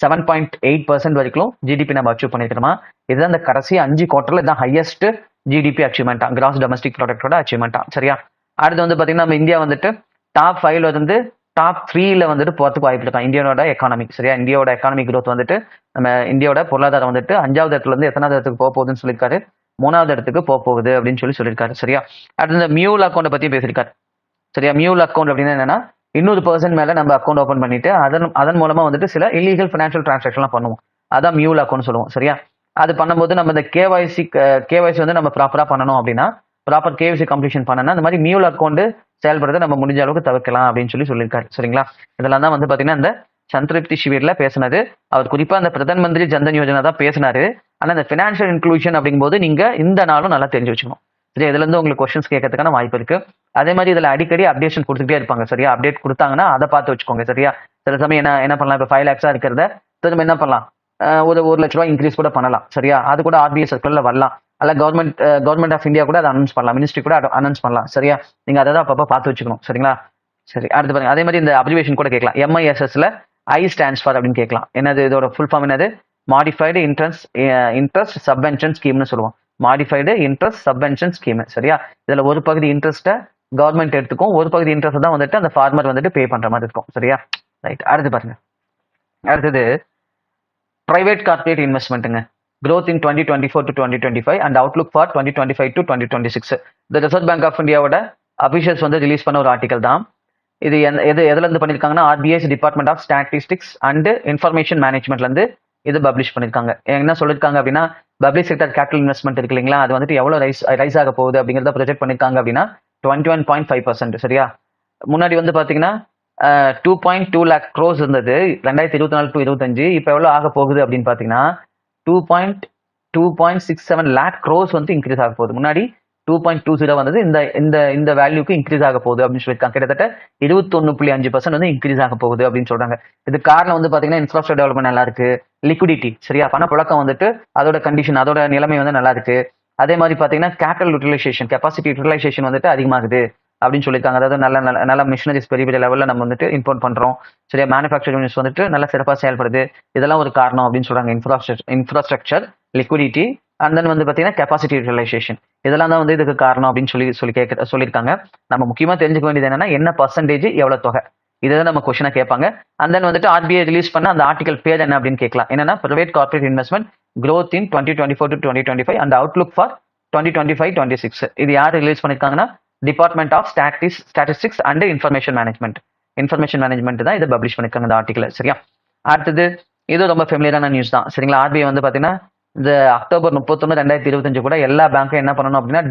7.8% வரைக்கும் ஜிடிபி நம்ம அச்சீவ் பண்ணிருக்கோமா. இதுதான் இந்த கடைசி 5 குவார்டர்ல இதான் ஹையஸ்ட் ஜிடிபி அச்சீவ்மெண்டா, கிராஸ் டொமஸ்டிக் ப்ராடக்டோட அச்சீவ்மெண்டா. சரியா, அடுத்து வந்து பாத்தீங்கன்னா நம்ம இந்தியா வந்துட்டு டாப் 5ல இருந்து டாப் 3ல வந்துட்டு போறதுக்கு வாய்ப்பு இருக்கா இந்தியாவோட எக்கானமி. சரியா, இந்தியாவோட எக்கானமி growth வந்துட்டு நம்ம இந்தியாவோட பொருளாதாரம் வந்துட்டு 5வது இடத்துல இருந்து எத்தனாவது இடத்துக்கு போக போகுதுன்னு சொல்லியிருக்காரு, 3வது இடத்துக்கு போக போகுது அப்படின்னு சொல்லியிருக்காரு. சரியா, அடுத்து இந்த மியூல் அக்கௌண்ட் பத்தி பேசியிருக்காரு. சரியா, மியூல் அக்கௌண்ட் அப்படின்னா என்னன்னா இன்னொரு பர்சன் மேல நம்ம அக்கௌண்ட் ஓப்பன் பண்ணிட்டு அதன் மூலமா வந்துட்டு சில இல்லீகல் பினான்சியல் டிரான்சாக்ஷன்லாம் பண்ணுவோம். அதான் மியூல் அக்கௌண்ட் சொல்லுவோம். சரியா, அது பண்ணும்போது நம்ம இந்த கேவைசி வந்து நம்ம ப்ராப்பரா பண்ணணும் அப்படின்னா ப்ராப்பர் கேவைசி கம்ப்ளீஷன் பண்ணனா அந்த மாதிரி மியூல் அக்கௌண்ட் செயல்படுறதை நம்ம முடிஞ்ச அளவுக்கு தவிர்க்கலாம் அப்படின்னு சொல்லியிருக்காரு. சரிங்களா, இதெல்லாம் தான் வந்து பாத்தீங்கன்னா இந்த சந்திருப்தி சிவிர்ல பேசினது. அவர் குறிப்பா அந்த பிரதான் மந்திரி ஜன்தன் யோஜனா தான் பேசினாரு. ஆனா இந்த பினான்சியல் இன்க்ளூஷன் அப்படிங்கும்போது நீங்க இந்த நாளும் நல்லா தெரிஞ்சு வச்சுக்கணும். சரியா, இதுல இருந்து உங்களுக்கு கொஸ்டின்ஸ் கேட்கறதுக்கான வாய்ப்பு இருக்கு. அதே மாதிரி இதுல அடிக்கடி அப்டேஷன் கொடுத்துட்டே இருப்பாங்க. சரியா, அப்டேட் கொடுத்தாங்கன்னா அதை பார்த்து வச்சுக்கோங்க. சரியா, சில சமயம் என்ன பண்ணலாம், இப்போ 5 லேக்ஸா இருக்கிறத திரும்ப என்ன பண்ணலாம், ஒரு 1 லட்ச ரூபாய் இன்க்ரீஸ் கூட பண்ணலாம். சரியா, அது கூட RBI சர்க்கிள்ல வரலாம். அல்ல கவர்மெண்ட் ஆஃப் இந்தியா கூட அதை அனௌன்ஸ் பண்ணலாம், மினிஸ்ட்ரி கூட அனௌன்ஸ் பண்ணலாம். சரியா, நீங்க அதை அப்பப்போ பார்த்து வச்சுக்கணும். சரிங்களா, சரி, அடுத்து பாருங்க. அதே மாதிரி இந்த அப்ரிவேஷன் கூட கேட்கலாம். MISSல I ஸ்டாண்ட்ஸ் ஃபார் அப்படின்னு கேட்கலாம். என்னது, இதோட ஃபுல் ஃபார்ம் என்னது, மாடிஃபைடு இன்ட்ரெஸ்ட் சப்வென்ஷன் ஸ்கீம்னு சொல்லுவோம். Modified interest subvention scheme. சரியா, இதுல ஒரு பகுதி இன்ட்ரெஸ்ட்டை கவர்மெண்ட் எடுத்துக்கும், ஒரு பகுதி இன்ட்ரெஸ்ட் தான் வந்துட்டு அந்த ஃபார்மர் வந்துட்டு பே பண்ற மாதிரி இருக்கும். சரியா, ரைட். அடுத்து பாருங்க. அடுத்தது private corporate இன்வெஸ்ட்மெண்ட்டுங்க growth in 2024 to 2025 and outlook for 2025 to 2026. இந்த ரிசர்வ் பேங்க் ஆஃப் இந்தியாவோட அபிஷியல்ஸ் வந்து ரிலீஸ் பண்ண ஒரு ஆர்டிகல் தான் இது. எதுல இருந்து பண்ணிருக்காங்கன்னா RBI's department of statistics and information மேனேஜ்மெண்ட்ல இருந்து இது பப்ளிஷ் பண்ணிருக்காங்க. என்ன சொல்லிருக்காங்க அப்படின்னா பப்ளிக் செக்டர் கேபிட்டல் இன்வெஸ்ட்மெண்ட் இருக்கு இல்லைங்களா, அது வந்துட்டு எவ்வளவு ரைஸ் ஆக போகுது அப்படிங்கிறத ப்ரொஜெக்ட் பண்ணிருக்காங்க அப்படின்னா 21.5%. சரியா, முன்னாடி வந்து பாத்தீங்கன்னா 2.2 lakh crores இருந்தது 2024 to 25. இப்போ எவ்வளவு ஆக போகுது அப்படின்னு பாத்தீங்கன்னா 2.67 lakh crores வந்து இன்க்ரீஸ் ஆக போகுது. முன்னாடி 2.20 வந்தது, இந்த வேல்யூக்கு இன்க்ரீஸ் ஆக போகுது அப்படின்னு சொல்லியிருக்காங்க. கிட்டத்தட்ட 21.5% வந்து இன்க்ரீஸ் ஆக போகுது அப்படின்னு சொல்றாங்க. இது காரணம் வந்து பாத்தீங்கன்னா இன்ஃப்ராஸ்ட்ரக்சர் டெவலப்மெண்ட் நல்லா இருக்கு, லிக்விடிட்டி சரியா, பணப்புழக்கம் வந்துட்டு அதோட கண்டிஷன் அதோட நிலைமை வந்து நல்லா இருக்கு. அதே மாதிரி பாத்தீங்கன்னா கேபிட்டல் யூட்டிலைசேஷன் கெப்பாசிட்டி யூட்டிலைசேஷன் வந்துட்டு அதிகமாகுது அப்படின்னு சொல்லியிருக்காங்க. அதாவது நல்ல மிஷினரிஸ் பெரிய பெரிய லெவலில் நம்ம வந்துட்டு இம்போர்ட் பண்றோம் சரியா, மேனுஃபேக்சரிங் யூனிட்ஸ் வந்துட்டு நல்ல சிறப்பாக செயல்படுது. இதெல்லாம் ஒரு காரணம் அப்படின்னு சொல்றாங்க. இன்ஃப்ராஸ்ட்ரக்சர் லிக்விடிட்டி அண்ட் தென் வந்து பார்த்தீங்கன்னா கெப்பாசிட்டி யூட்டிலைசேஷன் இதெல்லாம் தான் வந்து இதுக்கு காரணம் அப்படின்னு சொல்லியிருக்காங்க. நம்ம முக்கியமாக தெரிஞ்சுக்க வேண்டியது என்னன்னா என்ன பர்சன்டேஜ் எவ்வளவு தொகை, இதுதான் நம்ம கொஸ்டினா கேட்பாங்க. அண்ட் தென் வந்துட்டு ஆர்பிஐ ரிலீஸ் பண்ண அந்த ஆர்டிகல் பேர் என்ன அப்படின்னு கேட்கலாம். என்னன்னா private corporate investment growth in 2024 to 2025 and outlook for 2025-26. இது யார் ரிலீஸ் பண்ணிருக்காங்கன்னா department of statistics and information management தான் இதை பப்ளிஷ் பண்ணிருக்காங்க இந்த ஆர்டிகல். சரியா, அடுத்தது இது ரொம்ப ஃபெமிலியரான நியூஸ் தான் சரிங்களா. ஆர்பிஐ வந்து பாத்தீங்கன்னா இந்த அக்டோபர் 31, 2025 கூட எல்லா பேங்க்கும் என்ன பண்ணணும் அப்படின்னா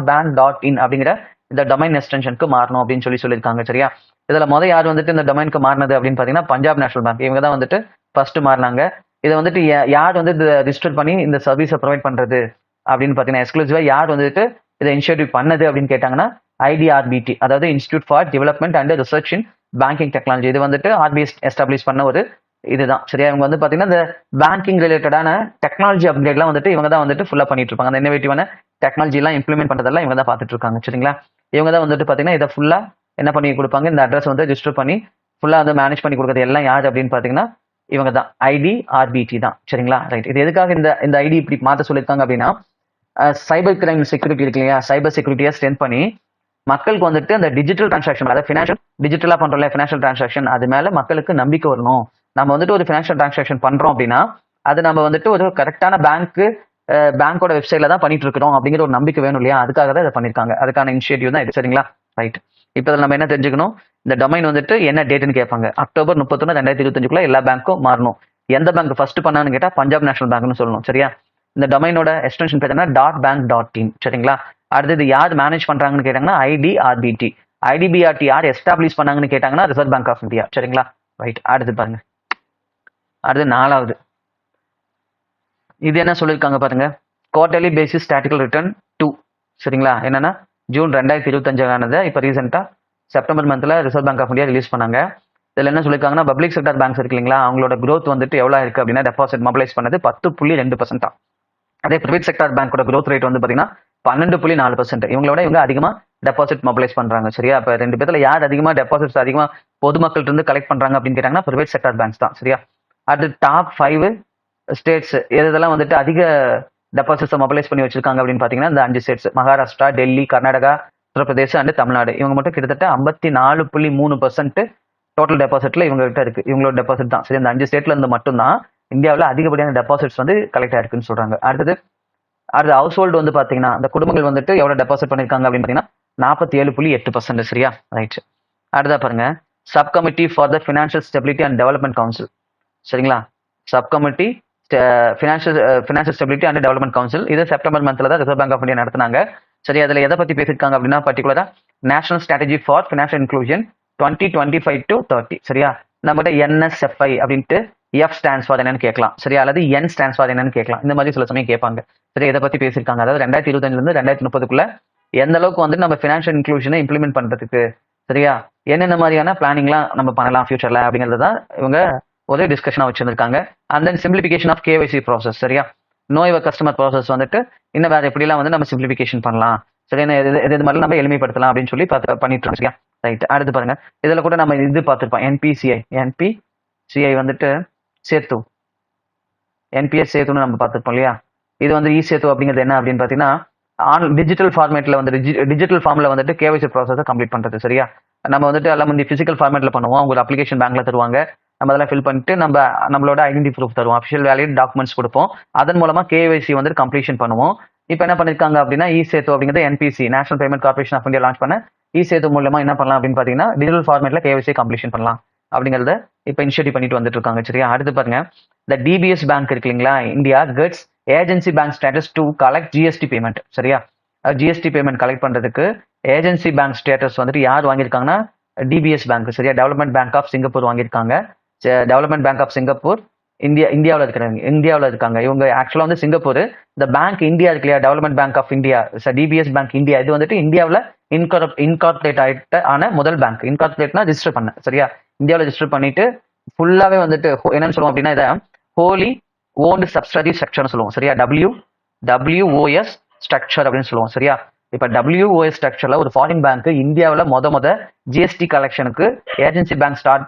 .bank.in அப்படிங்கிற இந்த டொமைன் எக்ஸ்டென்ஷனுக்கு மாறணும் அப்படின்னு சொல்லியிருக்காங்க. சரியா, இதுல யார் வந்துட்டு இந்த டொமைனுக்கு மாறினது அப்படின்னு பாத்தீங்கன்னா பஞ்சாப் நேஷனல் பேங்க். இவங்க தான் வந்துட்டு ஃபர்ஸ்ட் மாறினாங்க. இதை வந்துட்டு யார் வந்து ரிஜிஸ்டர் பண்ணி இந்த சர்வீஸை ப்ரொவைட் பண்றது அப்படின்னு பாத்தீங்கன்னா எக்ஸ்க்ளூசிவா யார் வந்துட்டு இதை இனிஷியேட்டிவ் பண்ணது அப்படின்னு கேட்டாங்கன்னா ஐடிஆர்பிடி, அதாவது institute for development and research in banking technology. இது வந்துட்டு ஆர்பிஐ எஸ்டாப்ளிஷ் பண்ண ஒரு இதுதான் சரியா. இவங்க வந்து பாத்தீங்கன்னா இந்த பேங்கிங் ரிலேட்டடான டெக்னாலஜி அப்கிரேட்லாம் வந்துட்டு இவங்க தான் வந்துட்டு ஃபுல்லா பண்ணிட்டு இருப்பாங்க. அந்த இன்னோவேட்டிவான டெக்னாலஜி எல்லாம் இம்ப்ளிமெண்ட் பண்றதெல்லாம் இவங்க தான் பார்த்துட்டு இருக்காங்க சரிங்களா. இவங்க தான் வந்துட்டு பாத்தீங்கன்னா இதை ஃபுல்லா என்ன பண்ணி கொடுப்பாங்க, இந்த அட்ரஸ் வந்து ரிஜிஸ்டர் பண்ணி ஃபுல்லா வந்து மேனேஜ் பண்ணி கொடுக்குறது எல்லாம் யார் அப்படின்னு பாத்தீங்கன்னா இவங்க தான் ஐடிஆர்பிடி தான் சரிங்களா. ரைட், இது எதுக்காக இந்த ஐடி இப்படி மாற்ற சொல்லியிருக்காங்க அப்படின்னா சைபர் கிரைம் செக்யூரிட்டி இருக்கு இல்லையா, சைபர் செக்யூரிட்டியை ஸ்ட்ரென்த் பண்ணி மக்களுக்கு வந்துட்டு அந்த டிஜிட்டல் டிரான்சாக்ஷன், அதாவது ஃபினான்ஷியல் டிஜிட்டலா பண்றோம்ல ஃபினான்ஷியல் டிரான்சாக்ஷன், அது மேல மக்களுக்கு நம்பிக்கை வரணும். நம்ம வந்துட்டு ஒரு ஃபினான்ஷியல் டிரான்சாக்ஷன் பண்றோம் அப்படின்னா அது நம்ம வந்துட்டு ஒரு கரெக்டான பேங்கோட வெப்சைட்ல தான் பண்ணிட்டு இருக்கிறோம் அப்படிங்கிற ஒரு நம்பிக்கை வேணும் இல்லையா, அதுக்காக தான் இதை பண்ணிருக்காங்க. அதுக்கான இனிஷியேட்டிவ் தான் இது சரிங்களா. ரைட், இப்போ நம்ம என்ன தெரிஞ்சுக்கணும், இந்த டொமைன் வந்துட்டு என்ன டேட்னு கேட்பாங்க. அக்டோபர் 31, 2025 எல்லா பேங்க்கும் மாறணும். எந்த பேங்க் ஃபர்ஸ்ட் பண்ணான்னு கேட்டா பஞ்சாப் நேஷனல் பேங்க்னு சொல்லணும் சரியா. இந்த டொமைனோட எக்ஸ்டென்ஷன் பேர் .bank.in சரிங்களா. அடுத்தது யார் மேனேஜ் பண்றாங்கன்னு கேட்டாங்கன்னா ஐடிஆர்பிடி. ஐடிபிஆர்டி யார் எஸ்டாப்ளிஷ் பண்ணாங்கன்னு கேட்டாங்கன்னா ரிசர்வ் பேங்க் ஆஃப் இந்தியா சரிங்களா. ரைட், அடுத்து பாருங்க, அடுத்து 4வது இது என்ன சொல்லியிருக்காங்க பாருங்க, குவார்டர்லி பேசிஸ் ஸ்டாட்டிக்கல் ரிட்டர்ன் 2 சரிங்களா. என்னன்னா ஜூன் 2025 ஆனது இப்போ ரீசெண்டா செப்டம்பர் மந்த்ல Reserve bank of India release பண்ணாங்க. இதுல என்ன சொல்லியிருக்காங்கன்னா பப்ளிக் செக்டர் பேங்க்ஸ் இருக்கு இல்லைங்களா, அவங்களோட growth வந்துட்டு எவ்வளவு இருக்கு அப்படின்னா டெபாசிட் மொபைலைஸ் பண்ணது 10.2%. அதே பிரைவேட் செக்டர் பேங்கோட growth ரேட் வந்து பாத்தீங்கன்னா 12.4%. இவங்க அதிகமா டெபாசிட் மொபைலைஸ் பண்றாங்க சரியா. இப்ப ரெண்டு பேர்ல யார் அதிகமா டெபாசிட்ஸ் அதிகமா பொதுமக்கள் இருந்து கலெக்ட் பண்றாங்க அப்படின்னு கேட்டாங்கன்னா பிரைவேட் செக்டர் பேங்க்ஸ் தான் சரியா. அடுத்து டாப் 5 ஸ்டேட்ஸ் இதெல்லாம் வந்துட்டு அதிக டெபாசிட்ஸ் மொபைலைஸ் பண்ணி வச்சிருக்காங்க அப்படின்னு பாத்தீங்கன்னா இந்த 5 ஸ்டேட்ஸ் மகாராஷ்டிரா, டெல்லி, கர்நாடகா, உத்தரப்பிரதேசம் அண்ட் தமிழ்நாடு. இவங்க மட்டும் கிட்டத்தட்ட 54.3% டோட்டல் டெபாசிட்ல இவங்க கிட்ட இருக்கு. இவங்களோட டெபாசிட் தான் சரி. இந்த 5 ஸ்டேட்ல இருந்து மட்டும்தான் இந்தியாவில் அதிகப்படியான டெபாசிட்ஸ் வந்து கலெக்ட் ஆயிருக்குன்னு சொல்றாங்க. அடுத்து ஹவுஸ் ஹோல்டு வந்து பாத்தீங்கன்னா இந்த குடும்பங்கள் வந்துட்டு எவ்வளவு டெபாசிட் பண்ணிருக்காங்க அப்படின்னு பாத்தீங்கன்னா 47.8% சரியா. ரைட், அடுத்தா பாருங்க sub committee for the financial stability and development council சரிங்களா. Sub committee financial stability and development council இது செப்டம்பர் மந்த்ல தான் ரிசர்வ் பேங்க் ஆஃப் இந்தியா நடத்தினாங்க சரி. அதுல எதை பத்தி பேசியிருக்காங்க அப்படின்னா பர்டிகுலரா national strategy for financial inclusion 2025 to 30 சரியா. நம்மகிட்ட NSFI அப்படின்ட்டு F ஸ்டாண்ட்ஸ் ஃபார் என்னன்னு கேட்கலாம் சரியா, அல்லது N ஸ்டாண்ட்ஸ் ஃபார் என்னன்னு கேட்கலாம். இந்த மாதிரி சில சமயம் கேட்பாங்க சரி. இதை பத்தி பேசியிருக்காங்க. அதாவது 2025 இருந்து 2030 எந்த அளவுக்கு வந்து நம்ம ஃபினான்ஷியல் இன்க்ளூஷனை இம்ப்ளிமெண்ட் பண்றதுக்கு சரியா, என்னென்ன மாதிரியான பிளானிங்லாம் நம்ம பண்ணலாம் ஃபியூச்சர்ல அப்படிங்கிறது தான் இவங்க ஒரே டிஸ்கஷனா வச்சிருக்காங்க. And then simplification of KYC process சரியா. நோ யுவர் கஸ்டமர் ப்ராசஸ் வந்துட்டு இன்னும் வேற எப்படிலாம் வந்து நம்ம சிம்பிளிஃபிகேஷன் பண்ணலாம் சரி, இது மாதிரி நம்ம எளிமைப்படுத்தலாம் அப்படின்னு சொல்லி பண்ணிட்டு இருக்கோம் சரியா. ரைட், அடுத்து பாருங்க இதுல கூட நம்ம இது பார்த்துருப்போம் NPCI வந்துட்டு சேத்து NPS சேத்துன்னு நம்ம பார்த்துருப்போம் இல்லையா. இது வந்து சேத்து அப்படிங்கிறது என்ன அப்படின்னு பாத்தீங்கன்னா டிஜிட்டல் ஃபார்மேட்ல வந்து டிஜிட்டல் ஃபார்ம்ல வந்துட்டு KYC ப்ராசஸை கம்ப்ளீட் பண்றது சரியா. நம்ம வந்துட்டு எல்லாம் வந்து பிசிக்கல் ஃபார்மேட்ல பண்ணுவோம், அவங்க ஒரு அப்ளிகேஷன் பேங்க்ல தருவாங்க, நம்ம அதெல்லாம் ஃபில் பண்ணிட்டு நம்மளோட ஐடென்டி ப்ரூஃப் தருவோம், அஃபிஷியல் வேலிட் டாக்குமெண்ட்ஸ் கொடுப்போம். அதன் மூலமா கேஒய்சி வந்து கம்ப்ளீஷன் பண்ணுவோம். இப்போ என்ன பண்ணிருக்காங்க அப்படின்னா இ-சேது அப்படிங்கிறது NPC national payment corporation of India launch பண்ண இ-சேது மூலமா என்ன பண்ணலாம் அப்படின்னு பாத்தீங்கன்னா டிஜிட்டல் ஃபார்மேட்ல கேஒய்சி கம்ப்ளீஷன் பண்ணலாம் அப்படிங்கறத இப்போ இனிஷியேட்டிவ் பண்ணிட்டு வந்துட்டு இருக்காங்க. சரியா, அடுத்து பாருங்க, இந்த டிபிஎஸ் பேங்க் இருக்கு இல்லைங்களா, India gets agency bank status to collect GST payment. சரியா, ஜிஎஸ்டி பேமெண்ட் கலெக்ட் பண்றதுக்கு ஏஜென்சி பேங்க் ஸ்டேட்டஸ் வந்துட்டு யார் வாங்கியிருக்காங்கன்னா டிபிஎஸ் பேங்க். சரியா, டெவலப்மெண்ட் பேங்க் ஆஃப் சிங்கப்பூர் வாங்கியிருக்காங்க. டெவலப்மெண்ட் பேங்க் ஆஃப் சிங்கப்பூர் இந்தியாவில் இருக்காங்க. இவங்க ஆக்சுவலா வந்து சிங்கப்பூர். இந்த பேங்க் இந்தியா இருக்கு இல்லையா, development bank of India, DBS bank India, இது வந்துட்டு இந்தியாவில் இன்கார்பரேட் ஆன முதல் பேங்க். இன்கார்பரேட்னா ரிஜிஸ்டர் பண்ண. சரியா, இந்தியாவில் ரிஜிஸ்டர் பண்ணிட்டு ஃபுல்லாவே வந்துட்டு என்னன்னு சொல்லுவோம் அப்படின்னா இதை ஹோலி ஓன்டு சப்சிடரி ஸ்ட்ரக்சர்னு சொல்லுவோம். சரியா, WOS ஸ்ட்ரக்சர் அப்படின்னு சொல்லுவோம். சரியா, இப்ப WOS ஸ்ட்ரக்சர்ல ஒரு ஃபாரின் பேங்க் இந்தியாவில் மொத ஜிஎஸ்டி கலெக்ஷனுக்கு ஏஜென்சி பேங்க்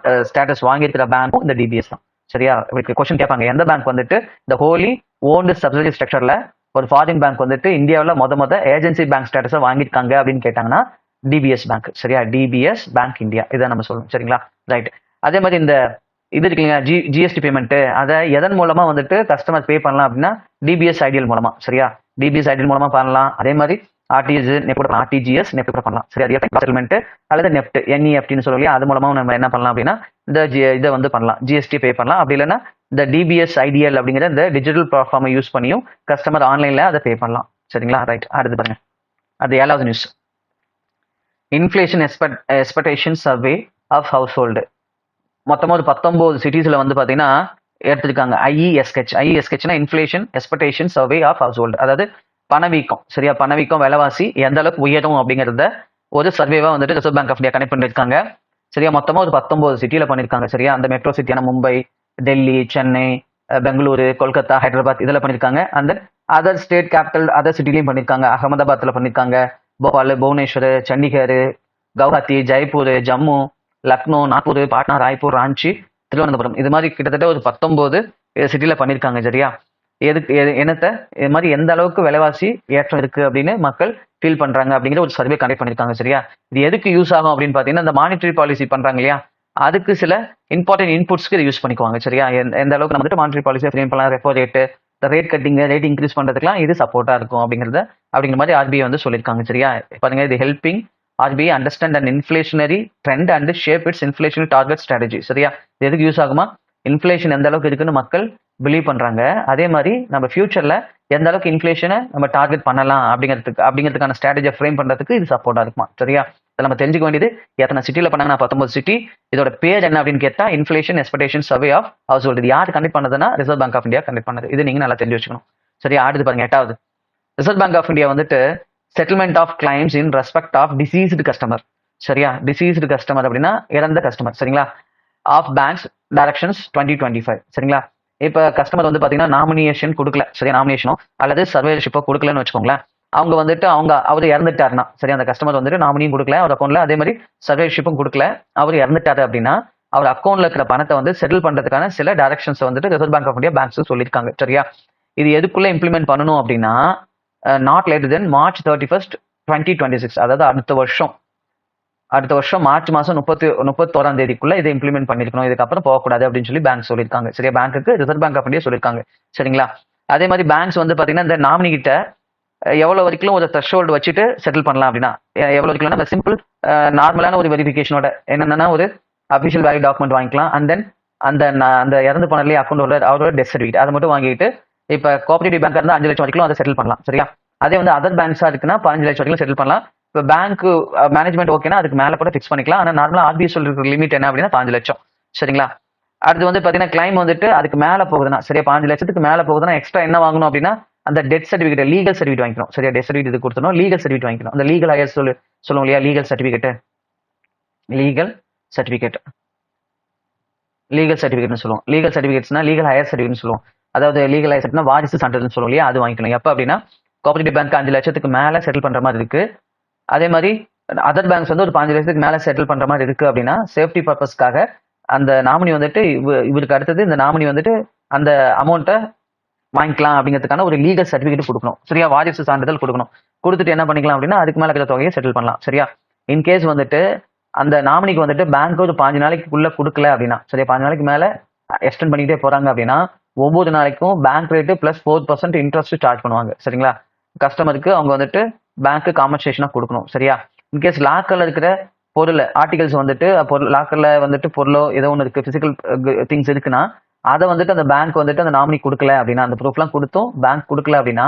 ஸ்டேட்டஸ் வாங்கியிருக்கிற பேங்க்கும் இந்த டிபிஎஸ் தான். சரியா, கொஸ்டின் கேட்பாங்க, எந்த பேங்க் வந்துட்டு இந்த ஹோலி ஓன்டு சப்சிடரி ஸ்ட்ரக்சர்ல ஒரு ஃபாரின் பேங்க் வந்துட்டு இந்தியாவில் மொத ஏஜென்சி பேங்க் ஸ்டேட்டஸை வாங்கியிருக்காங்க அப்படின்னு கேட்டாங்கன்னா டிபிஎஸ் பேங்க். சரியா, டிபிஎஸ் பேங்க் இந்தியா, இதை நம்ம சொல்லணும். சரிங்களா, ரைட். அதே மாதிரி இந்த இது இருக்குங்க ஜிஎஸ்டி பேமெண்ட், அதை எதன் மூலமா வந்துட்டு கஸ்டமர் பே பண்ணலாம் அப்படின்னா டிபிஎஸ் ஐடியல் மூலமா. சரியா, டிபிஎஸ் ஐடியல் மூலமா பண்ணலாம். அதே மாதிரி ஆர்டிஜிஎஸ் நெஃப்ட் கூட பண்ணலாம். சரியா, செட்டில்மெண்ட் அல்லது நெஃப்ட் NEFTன்னு சொல்லலையா, அது மூலமா நம்ம என்ன பண்ணலாம் அப்படின்னா இந்த இதை வந்து பண்ணலாம், ஜிஎஸ்டி பே பண்ணலாம். அப்படி இல்லைன்னா இந்த டிபிஎஸ் ஐடியல் அப்படிங்கிற இந்த டிஜிட்டல் பிளாட்ஃபார்மை யூஸ் பண்ணியும் கஸ்டமர் ஆன்லைன்ல அதை பே பண்ணலாம். சரிங்களா, ரைட். அடுத்து பாருங்க, அது 7வது news. Inflation expectation survey of household. மொத்தமா ஒரு 19 சிட்டிஸ்ல வந்து பாத்தீங்கன்னா எடுத்திருக்காங்க IESH. Inflation expectation survey of household, அதாவது பணவீக்கம். சரியா, பணவீக்கம் விலைவாசி எந்த அளவுக்கு உயரும் அப்படிங்கறத ஒரு சர்வேவா வந்துட்டு reserve bank of India connect பண்ணிருக்காங்க. சரியா, மொத்தமா ஒரு 19 சிட்டியில பண்ணிருக்காங்க. சரியா, அந்த மெட்ரோ சிட்டியான மும்பை, டெல்லி, சென்னை, பெங்களூரு, கொல்கத்தா, ஹைதராபாத் இதுல பண்ணிருக்காங்க. அந்த அதர் ஸ்டேட் கேபிட்டல் அதர் சிட்டிலையும் பண்ணிருக்காங்க. அகமதாபாத்ல பண்ணிருக்காங்க, போபால், புவனேஸ்வர், சண்டிகர், கவுஹாத்தி, ஜெய்ப்பூர், ஜம்மு, லக்னோ, நாக்பூர், பாட்னா, ராய்ப்பூர், ராஞ்சி, திருவனந்தபுரம், இது மாதிரி கிட்டத்தட்ட ஒரு 19 சிட்டில பண்ணிருக்காங்க. சரியா, என்னத்த இது மாதிரி எந்த அளவுக்கு விலைவாசி ஏற்றம் இருக்கு அப்படின்னு மக்கள் ஃபீல் பண்றாங்க அப்படிங்கிற ஒரு சர்வே கண்டக்ட் பண்ணிருக்காங்க. சரியா, இது எதுக்கு யூஸ் ஆகும் அப்படின்னு பாத்தீங்கன்னா இந்த மானிட்டரி பாலிசி பண்றாங்க இல்லையா, அதுக்கு சில இம்பார்ட்டன்ட் இன்புட்ஸ்க்கு இது யூஸ் பண்ணிக்குவாங்க. சரியா, எந்த அளவுக்கு நம்ம வந்துட்டு மானிட்டரி பாலிசி ஃப்ரேம் பண்ணலாம், repo rate, rate cutting, rate increase பண்றதுக்குலாம் இது சப்போர்ட்டா இருக்கும் அப்படிங்கிற மாதிரி RBI வந்து சொல்லியிருக்காங்க. சரியா, பாருங்க, இது helping RBI understand and inflationary trend and shape its inflationary target strategy. சரியா, இது எதுக்கு யூஸ் ஆகுமா, இன்ஃபிளேஷன் எந்த அளவுக்கு இருக்குன்னு மக்கள் பிலீவ் பண்றாங்க, அதே மாதிரி நம்ம ஃபியூச்சர்ல எந்த அளவுக்கு இன்ஃபிளேஷனை நம்ம டார்கெட் பண்ணலாம் அப்படிங்கிறதுக்கான ஸ்ட்ராட்டஜியை ஃப்ரேம் பண்றதுக்கு இது சப்போர்ட்டா இருக்குமா. சரியா, இதை நம்ம தெரிஞ்சுக்க வேண்டியது எத்தனை சிட்டில பண்ணாங்கன்னா 19 சிட்டி. இதோட பேர் என்ன அப்படின்னு கேட்டா inflation expectation survey of household. இது யார் கண்டக்ட் பண்ணதுன்னா reserve bank of India conduct பண்ணது. இது நீங்க நல்லா தெரிஞ்சு வச்சுக்கணும். சரியா, அடுத்து பாருங்க, 8வது. ரிசர்வ் பேங்க் ஆஃப் இந்தியா வந்துட்டு settlement of claims in respect of deceased customer. சரியா, டிசீஸ்டு கஸ்டமர் அப்படின்னா இறந்த கஸ்டமர். சரிங்களா, ஆஃப் பேங்க்ஸ் டைரக்ஷன்ஸ் 2025. சரிங்களா, இப்ப கஸ்டமர் வந்து பாத்தீங்கன்னா நாமினேஷன் கொடுக்கல, சரியா, நாமினேஷனோ அல்லது சர்வேஷிப்போ கொடுக்கலன்னு வச்சுக்கோங்களேன். அவங்க வந்துட்டு அவர் இறந்துட்டாருன்னா, சரி, அந்த கஸ்டமர் வந்துட்டு நாமினியும் கொடுக்கல அவர் அக்கௌண்ட்ல, அதே மாதிரி சர்வேஷிப்பும் கொடுக்கல, அவர் இறந்துட்டாரு அப்படின்னா அவர் அக்கௌண்ட்ல இருக்கிற பணத்தை வந்து செட்டில் பண்றதுக்கான சில டைரக்ஷன்ஸ் வந்துட்டு reserve bank of India banks சொல்லியிருக்காங்க. சரியா, இது எதுக்குள்ள இம்ப்ளிமெண்ட் பண்ணணும் அப்படின்னா not later then March 31st 2026, அதாவது அடுத்த வருஷம் மார்ச் மாசம் 31ஆம் தேதிக்குள்ள இதை இம்ப்ளிமெண்ட் பண்ணிருக்கணும். இதுக்கப்புறம் போகக்கூடாது அப்படின்னு சொல்லி பேங்க் சொல்லியிருக்காங்க. சரியா, பேங்க்கு ரிசர்வ் பேங்க் ஆஃப் இந்தியா சொல்லியிருக்காங்க. சரிங்களா, அதே மாதிரி பேங்க்ஸ் வந்து பாத்தீங்கன்னா இந்த நாமினி கிட்ட எவ்வளவு வரைக்கும் ஒரு த்ரெஷ்ஹோல்டு வச்சுட்டு செட்டில் பண்ணலாம் அப்படின்னா எவ்வளவு வரைக்கும் சிம்பிள் நார்மலான ஒரு வெரிஃபிகேஷனோட என்னன்னா ஒரு அபிஷியல் வேல்யூ டாக்குமெண்ட் வாங்கிக்கலாம். அண்ட் தென் அந்த இறந்து போனதுலேயே அக்கௌண்ட் அவரோட டெத் சர்டிஃபிகேட் அதை மட்டும் வாங்கிட்டு இப்ப கோஆபரேட்டிவ் பேங்க் இருந்தால் 5 லட்சம் வரைக்கும் அதை செட்டில் பண்ணலாம். சரியா, அதே வந்து அதர் பேங்க்ஸா இருக்குன்னா 15 லட்சம் வரைக்கும் செட்டில் பண்ணலாம். இப்போ பேங்க் மேனேஜ்மெண்ட் ஓகேனா அதுக்கு மேல கூட ஃபிக்ஸ் பண்ணிக்கலாம். ஆனால் நார்மலா RBI சொல்லிருக்கிற லிமிட் என்ன அப்படின்னா 5 லட்சம். சரிங்களா, அடுத்து வந்து பாத்தீங்கன்னா கிளைம் வந்துட்டு அதுக்கு மேல போகுதுன்னா, சரியா, 5 லட்சத்துக்கு மேல போகுதுன்னா எக்ஸ்ட்ரா என்ன வாங்கணும் அப்படின்னா அந்த டெத் சர்டிஃபிகேட், லீகல் சர்டிஃபிகேட் வாங்கிக்கணும். சரியா, டெத் சர்டிஃபிகேட் இது கொடுத்தணும், லீகல் சர்டிஃபிகேட் வாங்கிக்கணும். அந்த லீகல் ஹையர் சொல்லுவோம் இல்லையா, லீகல் சர்டிஃபிகேட்னு சொல்லுவோம். லீகல் சர்டிஃபிகேட்ஸ்னா லீகல் ஹையர் சர்டிஃபிகேட்னு சொல்லுவோம். அதாவது லீகல் ஹையர் சர்டிஃபிகேட்னா வாரிசு சான்றிதழ்னு சொல்லுவோம் இல்லையா, அது வாங்கிக்கணும். எப்ப அப்படின்னா கோஆபரேட்டிவ் பேங்க் 5 லட்சத்துக்கு மேல செட்டில் பண்ற மாதிரி இருக்கு. அதே மாதிரி அதர் பேங்க்ஸ் வந்து ஒரு 5 லட்சத்துக்கு மேல செட்டில் பண்ற மாதிரி இருக்கு அப்படின்னா சேஃப்டி பர்பஸ்க்காக அந்த நாமினி வந்துட்டு இவருக்கு அடுத்தது இந்த நாமினி வந்துட்டு அந்த அமௌண்ட்டை வாங்கிக்கலாம் அப்படிங்கிறதுக்கான ஒரு லீகல் சர்டிஃபிகேட் கொடுக்கணும். சரியா, வாரிசு சான்றிதழ் கொடுக்கணும். கொடுத்துட்டு என்ன பண்ணிக்கலாம் அப்படின்னா அதுக்கு மேல இருக்கிற தொகையை செட்டில் பண்ணலாம். சரியா, இன்கேஸ் வந்துட்டு அந்த நாமினிக்கு வந்துட்டு பேங்க் ஒரு 5 நாளைக்குள்ள கொடுக்கல அப்படின்னா, சரியா 5 நாளைக்கு மேல எக்ஸ்டெண்ட் பண்ணிட்டே போறாங்க அப்படின்னா ஒவ்வொரு நாளைக்கும் bank rate plus 4% interest charge பண்ணுவாங்க. சரிங்களா, கஸ்டமருக்கு அவங்க வந்துட்டு பேங்க் காம்பன்சேஷனா கொடுக்கணும். சரியா, இன்கேஸ் லாக்கர்ல இருக்கிற பொருள் ஆர்டிகல்ஸ் வந்துட்டு லாக்கர்ல வந்துட்டு பொருளோ ஏதோ ஒன்று இருக்கு, பிசிக்கல் திங்ஸ் இருக்குன்னா அதை வந்துட்டு அந்த பேங்க் வந்துட்டு அந்த நாமினி கொடுக்கல அப்படின்னா, அந்த ப்ரூஃப்லாம் கொடுத்தும் பேங்க் கொடுக்கல அப்படின்னா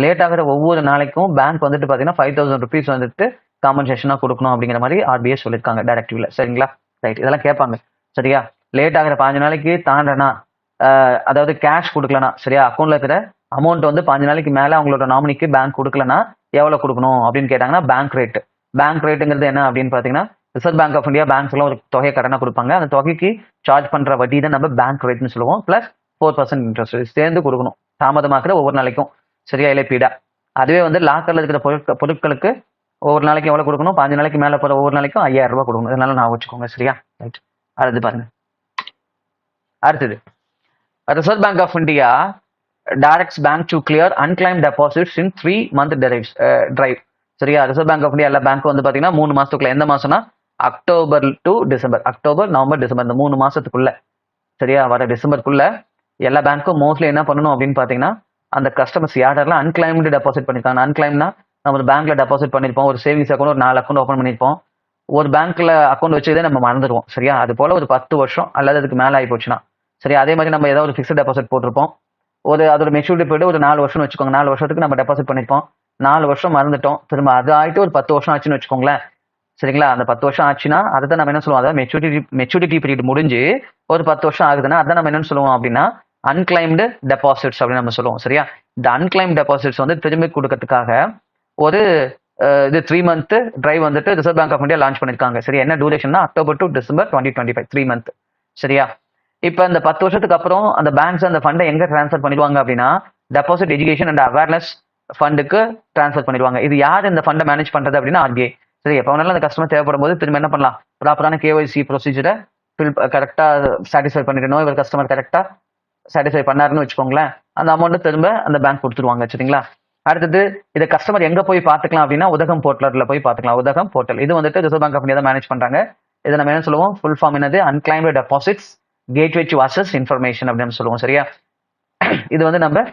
லேட் ஆகிற ஒவ்வொரு நாளைக்கும் பேங்க் வந்துட்டு பார்த்தீங்கன்னா 5000 rupees வந்துட்டு காம்பன்சேஷனாக கொடுக்கணும் அப்படிங்கிற மாதிரி ஆர்பிஐ சொல்லியிருக்காங்க டைரக்டிவ்ல. சரிங்களா, ரைட், இதெல்லாம் கேட்பாங்க. சரியா, லேட் ஆகிற 5 நாளைக்கு தாண்டனா அதாவது கேஷ் கொடுக்கலனா, சரியா அக்கௌண்ட்ல இருக்கிற அமௌண்ட் வந்து 5 நாளைக்கு மேலே அவங்களோட நாமினிக்கு பேங்க் கொடுக்கலனா எவ்வளோ கொடுக்கணும் அப்படின்னு கேட்டாங்கன்னா பேங்க் ரேட்டுங்கிறது என்ன அப்படின்னு பார்த்தீங்கன்னா ரிசர்வ் பேங்க் ஆஃப் இந்தியா பேங்க்ஸ்லாம் ஒரு தொகையை கடனாக கொடுப்பாங்க. அந்த தொகைக்கு சார்ஜ் பண்ணுற வட்டி தான் நம்ம பேங்க் ரேட்னு சொல்லுவோம். ப்ளஸ் 4% இன்ட்ரெஸ்ட் சேர்ந்து கொடுக்கணும் தாமதமாக்குற ஒவ்வொரு நாளைக்கும். சரியா, இழப்பீடா. அதுவே வந்து லாக்கர்ல இருக்கிற பொருட்களுக்கு ஒவ்வொரு நாளைக்கு எவ்வளவு கொடுக்கணும், 5 நாளைக்கு மேல போற ஒவ்வொரு நாளைக்கும் 5000 ரூபாய் கொடுக்கணும். இதனால நான் வச்சுக்கோங்க. சரியா, ரைட். அடுத்து பாருங்க. அடுத்தது reserve bank of India directs bank to clear unclaim deposits in 3 month drive. சரியா, ரிசர்வ் பேங்க் ஆஃப் இந்தியா எல்லா பேங்க் வந்து பாத்தீங்கன்னா 3 மாசத்துக்குள்ள, எந்த மாசம்னா October to December, October November December இந்த 3 மாசத்துக்குள்ள, சரியா வர டிசம்பருக்குள்ள எல்லா பேங்க்கும் மோஸ்ட்லி என்ன பண்ணணும் அப்படின்னு பாத்தீங்கன்னா அந்த கஸ்டமர்ஸ் யாரெல்லாம் அன்கிளைம்டு டெபாசிட் பண்ணிருக்காங்க. அன்கிளைம்னா நம்ம ஒரு பேங்க்ல டெபாசிட் பண்ணிருப்போம், ஒரு சேவிங்ஸ் அக்கௌண்ட் ஒரு 4 அக்கௌண்ட் ஓப்பன் பண்ணிருப்போம், ஒரு பேங்க்ல அக்கௌண்ட் வச்சதே நம்ம மறந்துடுவோம். சரியா, அது போல ஒரு 10 வருஷம் அல்லது அதுக்கு மேல ஆகி போச்சுன்னா, சரி அதே மாதிரி நம்ம ஏதாவது ஒரு ஃபிக்ஸ்ட் டெபாசிட் போட்டிருப்போம், அதோட மெச்சூரிட்டி போயிட்டு ஒரு 4 வருஷம்னு வச்சுக்கோங்க. 4 வருஷத்துக்கு நம்ம டெபாசிட் பண்ணிருப்போம், 4 வருஷம் மறந்துட்டோம், திரும்ப அது ஆயிட்டு ஒரு 10 வருஷம் ஆச்சுன்னு வச்சுக்கோங்களேன். சரிங்களா, அந்த 10 வருஷம் ஆச்சுன்னா அதை தான் நம்ம என்ன சொல்லுவோம், அதாவது மெச்சூரிட்டி பீரியட் முடிஞ்சு ஒரு 10 வருஷம் ஆகுதுன்னா அதை நம்ம என்னன்னு சொல்லுவோம் அப்படின்னா அன்கிளைம்டு டெபாசிட்ஸ் அப்படின்னு நம்ம சொல்லுவோம். சரியா, இந்த அன்கிளைம் டெபாசிட்ஸ் வந்து திரும்பி கொடுக்கறதுக்காக ஒரு இது 3 month டிரைவ் வந்துட்டு reserve bank of India launch பண்ணிருக்காங்க. சரி, என்ன டூரேஷன்னா அக்டோபர் டு டிசம்பர் 2025, 3 month. சரியா, இப்போ இந்த 10 வருஷத்துக்கு அப்புறம் அந்த பேங்க்ஸ் அந்த ஃபண்டை எங்க டிரான்ஸ்ஃபர் பண்ணிடுவாங்க அப்படின்னா டெபாசிட் எஜுகேஷன் அண்ட் அவேர்னஸ் ஃபண்டுக்கு டிரான்ஸ்ஃபர் பண்ணிடுவாங்க. இது யார் இந்த ஃபண்டை மேனேஜ் பண்றது அப்படின்னா ஆர்பிஐ. சரி, எப்போ வேணாலும் அந்த கஸ்டமர் தேவைப்படும் போது திரும்ப என்ன பண்ணலாம், ப்ராப்பரான கேஒய்சி ப்ரொசீஜரை கரெக்டா சாட்டிஸ்ஃபை பண்ணிடணும். இவர் கஸ்டமர் கரெக்டா சாட்டிஸ்ஃபை பண்ணாருன்னு வச்சுக்கோங்களேன், அந்த அமௌண்ட் திரும்ப அந்த பேங்க் கொடுத்துருவாங்க. சரிங்களா, அடுத்தது இதை கஸ்டமர் எங்க போய் பார்த்துக்கலாம் அப்படின்னா உதகம் போர்ட்டல்ல போய் பார்த்துக்கலாம். உதகம் போர்ட்டல் இது வந்துட்டு ரிசர்வ் பேங்க் ஆஃப் இந்தியா தான் மேனேஜ் பண்றாங்க. இதை நம்ம என்ன சொல்லுவோம், ஃபுல் ஃபார்ம் என்னது, unclaimed deposits gateway to access information அப்படின்னு சொல்லுவோம். சரியா, இது வந்து நம்ம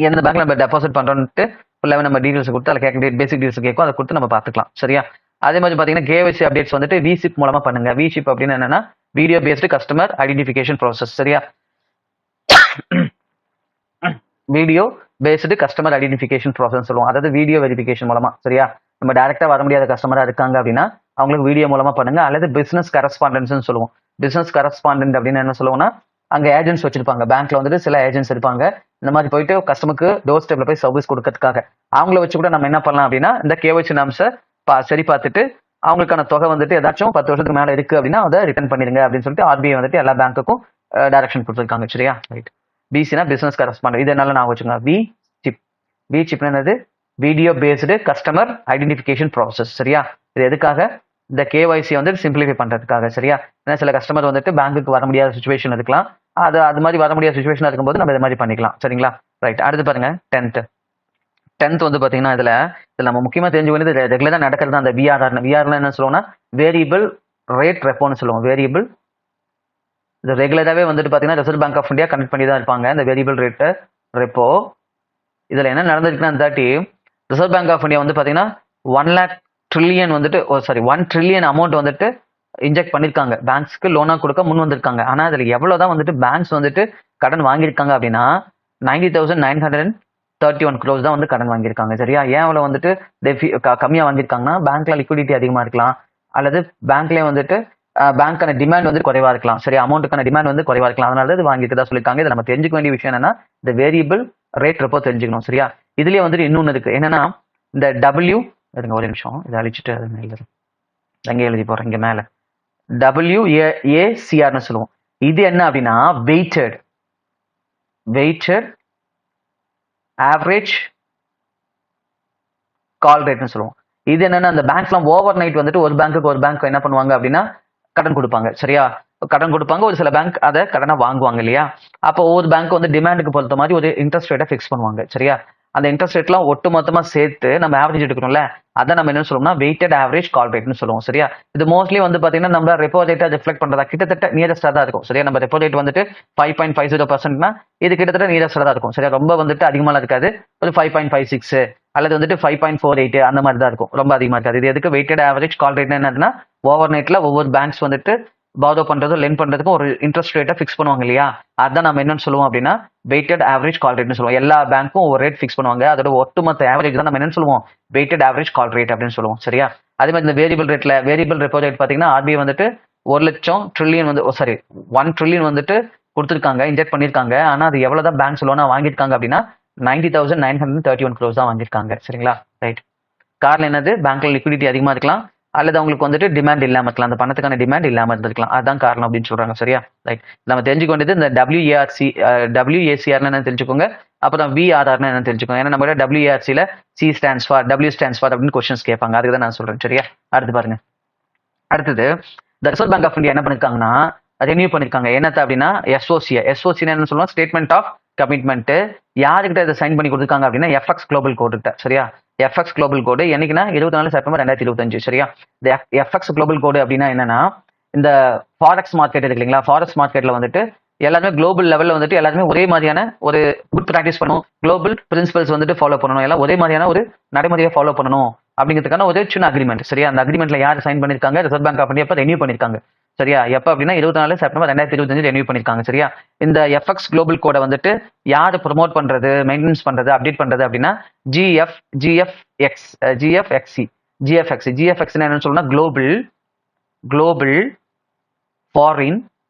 எந்த பேங்க்ல நம்ம டெபாசிட் பண்றோம்ட்டு ஃபுல்லாவே நம்ம டீடைல்ஸ் கொடுத்து அதில் கேட்க பேசிக் டீடைல்ஸ் கேட்கும், அதை கொடுத்து நம்ம பார்த்துக்கலாம். சரியா, அதே மாதிரி பாத்தீங்கன்னா கேஒய்சி அப்டேட்ஸ் வந்துட்டு விசிப் மூலமா பண்ணுங்க. விசிப் அப்படின்னு என்னன்னா video based customer identification process. சரியா, video based customer identification process சொல்லுவோம், அதாவது வீடியோ வெரிஃபிகேஷன் மூலமா. சரியா, நம்ம டைரக்டா வர முடியாத கஸ்டமரா இருக்காங்க அப்படின்னா அவங்களுக்கு வீடியோ மூலமா பண்ணுங்க. அல்லது பிசினஸ் கரஸ்பாண்டன்ஸ் சொல்லுவோம். பிசினஸ் கரஸ்பாண்டன்ட் அப்படின்னு என்ன சொல்லுவோம்னா அங்க ஏஜென்ட்ஸ் வச்சிருப்பாங்க, பேங்க்ல வந்துட்டு சில ஏஜென்ட்ஸ் இருப்பாங்க, இந்த மாதிரி போயிட்டு கஸ்டமருக்கு டோர் ஸ்டெப்ல போய் சர்வீஸ் கொடுக்கறதுக்காக அவங்கள வச்சு கூட நம்ம என்ன பண்ணலாம் அப்படின்னா இந்த கேஒய்சி நாம்ஸை சரி பார்த்துட்டு அவங்களுக்கான தொகை வந்துட்டு ஏதாச்சும் 10 வருஷத்துக்கு மேல இருக்கு அப்படின்னா அதை ரிட்டர்ன் பண்ணிருங்க அப்படின்னு சொல்லிட்டு ஆர்பிஐ வந்துட்டு எல்லா பேங்க்குக்கும் டைரக்ஷன் கொடுத்துருக்காங்க. சரியா, ரைட். பிசினா பிசினஸ் கரஸ்பாண்டன்ட், இது என்னால நான் வச்சுக்கோங்க. வி சிப் என்னது, video based customer identification process. சரியா, இது எதுக்காக, இந்த கேஒய்சி வந்து சிம்பிளிஃபை பண்றதுக்காக. சரியா, ஏன்னா சில கஸ்டமர் வந்துட்டு பேங்க்குக்கு வர முடியாத சுச்சுவேஷன் இருக்கலாம், அது மாதிரி வர முடியாத சுச்சுவேஷன் இருக்கும்போது நம்ம இது மாதிரி பண்ணிக்கலாம். சரிங்களா, ரைட். அடுத்து பாருங்க, 10th வந்து பாத்தீங்கன்னா இதுல நம்ம முக்கியமா தெரிஞ்சு வேண்டியது ரெகுலரா நடக்கிறது அந்த விஆர்ஆர் என்ன சொல்லுவோம்னா வேரியபிள் ரேட் ரெப்போன்னு சொல்லுவோம். வேரியபிள் இது ரெகுலராகவே வந்துட்டு பாத்தீங்கன்னா Reserve bank of India connect பண்ணி தான் இருப்பாங்க இந்த வேரியபிள் ரேட் ரெப்போ. இதுல என்ன நடந்திருக்குன்னா ரிசர்வ் பேங்க் ஆஃப் இந்தியா வந்து பாத்தீங்கன்னா 1 ட்ரில்லியன் அமௌண்ட் வந்துட்டு இன்ஜெக்ட் பண்ணிருக்காங்க, பேங்க்ஸ்க்கு லோனா கொடுக்க முன் வந்திருக்காங்க. ஆனா அதுல எவ்வளவுதான் வந்துட்டு பேங்க்ஸ் வந்துட்டு கடன் வாங்கியிருக்காங்க அப்படின்னா 90,931 crores தான் வந்து கடன் வாங்கியிருக்காங்க. சரியா, ஏன் அவ்வளவு வந்துட்டு கம்மியா வாங்கியிருக்காங்கன்னா பேங்க்ல லிக்விடிட்டி அதிகமா இருக்கலாம், அல்லது பேங்க்லயே வந்துட்டு பேங்க்கான டிமாண்ட் வந்து குறைவா இருக்கலாம். சரி, அமௌண்ட்டுக்கான டிமாண்ட் வந்து குறைவா இருக்கலாம், அதனால இது வாங்கிட்டு தான் சொல்லியிருக்காங்க. இதை நம்ம தெரிஞ்சுக்க வேண்டிய விஷயம் என்னன்னா இந்த வேரியபிள் ரேட் ரெப்போ தெரிஞ்சுக்கணும். சரியா, இதுலயே வந்துட்டு இன்னொன்னு இருக்கு என்னன்னா இந்த ஒரு நிமிஷம் இதை அழிச்சிட்டு அது மேல எங்க எழுதி போறேன், இங்க மேல WACRன்னு சொல்லுவோம். இது என்ன அப்படின்னா வெயிட்டட் ஆவரேஜ் கால் ரேட்னு சொல்லுவோம். இது என்னன்னா அந்த பேங்க்ஸ்லாம் ஓவர் நைட் வந்துட்டு ஒரு பேங்க் என்ன பண்ணுவாங்க அப்படின்னா கடன் கொடுப்பாங்க. சரியா, கடன் கொடுப்பாங்க, ஒரு சில பேங்க் அதை கடனை வாங்குவாங்க இல்லையா. அப்போ ஒவ்வொரு பேங்க் வந்து டிமாண்டுக்கு பொறுத்த மாதிரி ஒரு இன்ட்ரெஸ்ட் ரேட்டை ஃபிக்ஸ் பண்ணுவாங்க. சரியா, அந்த இன்ட்ரெஸ்ட் ரேட்லாம் ஒட்டு மொத்தமா சேர்த்து நம்ம ஆவரேஜ் எடுக்கணும்ல, அதான் நம்ம என்ன சொல்லுவோம்னா வெயிட்டட் ஆவரேஜ் கால் ரேட்னு சொல்லுவோம். சரியா? இது மோஸ்ட்லி வந்து பாத்தீங்கன்னா நம்ம ரெப்போ ரேட்டை ரிஃப்ளெக்ட் பண்றதா கிட்டத்தட்ட நியரஸ்டா தான் இருக்கும். சரியா? நம்ம ரெப்போ ரேட் வந்துட்டு 5.50%னா இது கிட்டத்தட்ட நியரஸ்டா தான் இருக்கும். சரியா? ரொம்ப வந்துட்டு அதிகமாலாம் இருக்காது. ஒரு 5.56 அல்லது வந்துட்டு 5.48 அந்த மாதிரி தான் இருக்கும். ரொம்ப அதிகமா இருக்காது. இது எதுக்கு வெயிட்டட் ஆவரேஜ் கால் ரேட்னா என்னதுன்னா, ஓவர் நைட்ல ஒவ்வொரு பேங்க்ஸ் வந்துட்டு பாரோ பண்றதும் லென் பண்றதுக்கும் ஒரு இன்ட்ரெஸ்ட் ரேட்டை ஃபிக்ஸ் பண்ணுவாங்க இல்லையா, அதான் நம்ம என்னன்னு சொல்லுவோம் அப்படின்னா வெயிட்டட் ஆவரேஜ் கால் ரேட்னு சொல்லுவோம். எல்லா பேங்க்கும் ஒரு ரேட் ஃபிக்ஸ் பண்ணுவாங்க. அதோட ஒட்டுமொத்த ஆவரேஜ் தான் நம்ம என்னன்னு சொல்லுவோம் வெயிட்டட் ஆவரேஜ் கால் ரேட் அப்படின்னு சொல்லுவோம். சரியா? அதே மாதிரி இந்த வேரியபிள் ரெப்போ ரேட் பாத்தீங்கன்னா ஆர்பிஐ வந்துட்டு 1,00,000 ட்ரில்லியன் வந்து சாரி 1 ட்ரில்லியன் வந்துட்டு கொடுத்துருக்காங்க, இன்ஜெக்ட் பண்ணிருக்காங்க. ஆனா அது எவ்வளவுதான் பேங்க்ஸ் லோனா வாங்கியிருக்காங்க அப்படின்னா 90,931 crores தான் வாங்கியிருக்காங்க. சரிங்களா? ரைட். காரணம் என்னது? பேங்க்ல லிக்விடிட்டி அதிகமா இருக்கலாம், அல்லது அவங்களுக்கு வந்துட்டு டிமாண்ட் இல்லாம இருக்கலாம், அந்த பணத்துக்கான டிமாண்ட் இல்லாம இருந்திருக்கலாம். அதான் காரணம் அப்படின்னு சொல்றாங்க. சரியா? ரைட். நம்ம தெரிஞ்சுக்க வேண்டியது இந்த WACR என்ன தெரிஞ்சுக்கோங்க, அப்புறம் VRR என்ன தெரிஞ்சுக்கோங்க. ஏன்னா நம்ம WARCல C stands for W stands for அப்படின்னு கொஸ்டின்ஸ் கேட்பாங்க. அதுக்கு தான் நான் சொல்றேன். சரியா? அடுத்து பாருங்க. அடுத்தது இந்த ரிசர்வ் பேங்க் ஆஃப் இந்தியா என்ன பண்ணிருக்காங்கன்னா ரெனியூ பண்ணிருக்காங்க. என்னத்த அப்படின்னா SOC என்ன சொல்லுவோம், ஸ்டேட்மெண்ட் ஆஃப் கமிட்மெண்ட். யாருக்கிட்ட இதை சைன் பண்ணி கொடுத்துருக்காங்க அப்படின்னா FX குளோபல் கோடு கிட்ட. சரியா? FX குளோபல் கோடு என்னைக்குன்னா 24 செப்டம்பர் 2025. சரியா? இந்த FX குளோபல் கோடு அப்படின்னா என்னன்னா, இந்த ஃபாரெக்ஸ் மார்க்கெட் இருக்கு இல்லைங்களா, ஃபாரெக்ஸ் மார்க்கெட்ல வந்துட்டு எல்லாருமே குளோபல் லெவல்ல வந்துட்டு எல்லாருமே ஒரே மாதிரியான ஒரு குட் ப்ராக்டிஸ் பண்ணணும், குளோபல் பிரின்சிபல்ஸ் வந்துட்டு ஃபாலோ பண்ணணும், எல்லாம் ஒரே மாதிரியான ஒரு நடைமுறையை ஃபாலோ பண்ணணும் அப்படிங்கிறதுக்கான ஒரு சின்ன அக்ரிமெண்ட். சரியா? அந்த அக்ரிமெண்ட்ல யார் சைன் பண்ணிருக்காங்க? Reserve bank of India renew பண்ணிருக்காங்க. சரியா? எப்ப அப்படின்னா 24 செப்டம்பர் 2025 ரெனியூ பண்ணிருக்காங்க. சரியா? இந்த FX குளோபல் கோடை வந்துட்டு யாரு ப்ரொமோட் பண்றது, மெயின்டெனன்ஸ் பண்றது, அப்டேட் பண்றது அப்படின்னா GFXC என்னன்னு சொல்லணும்னா குளோபல்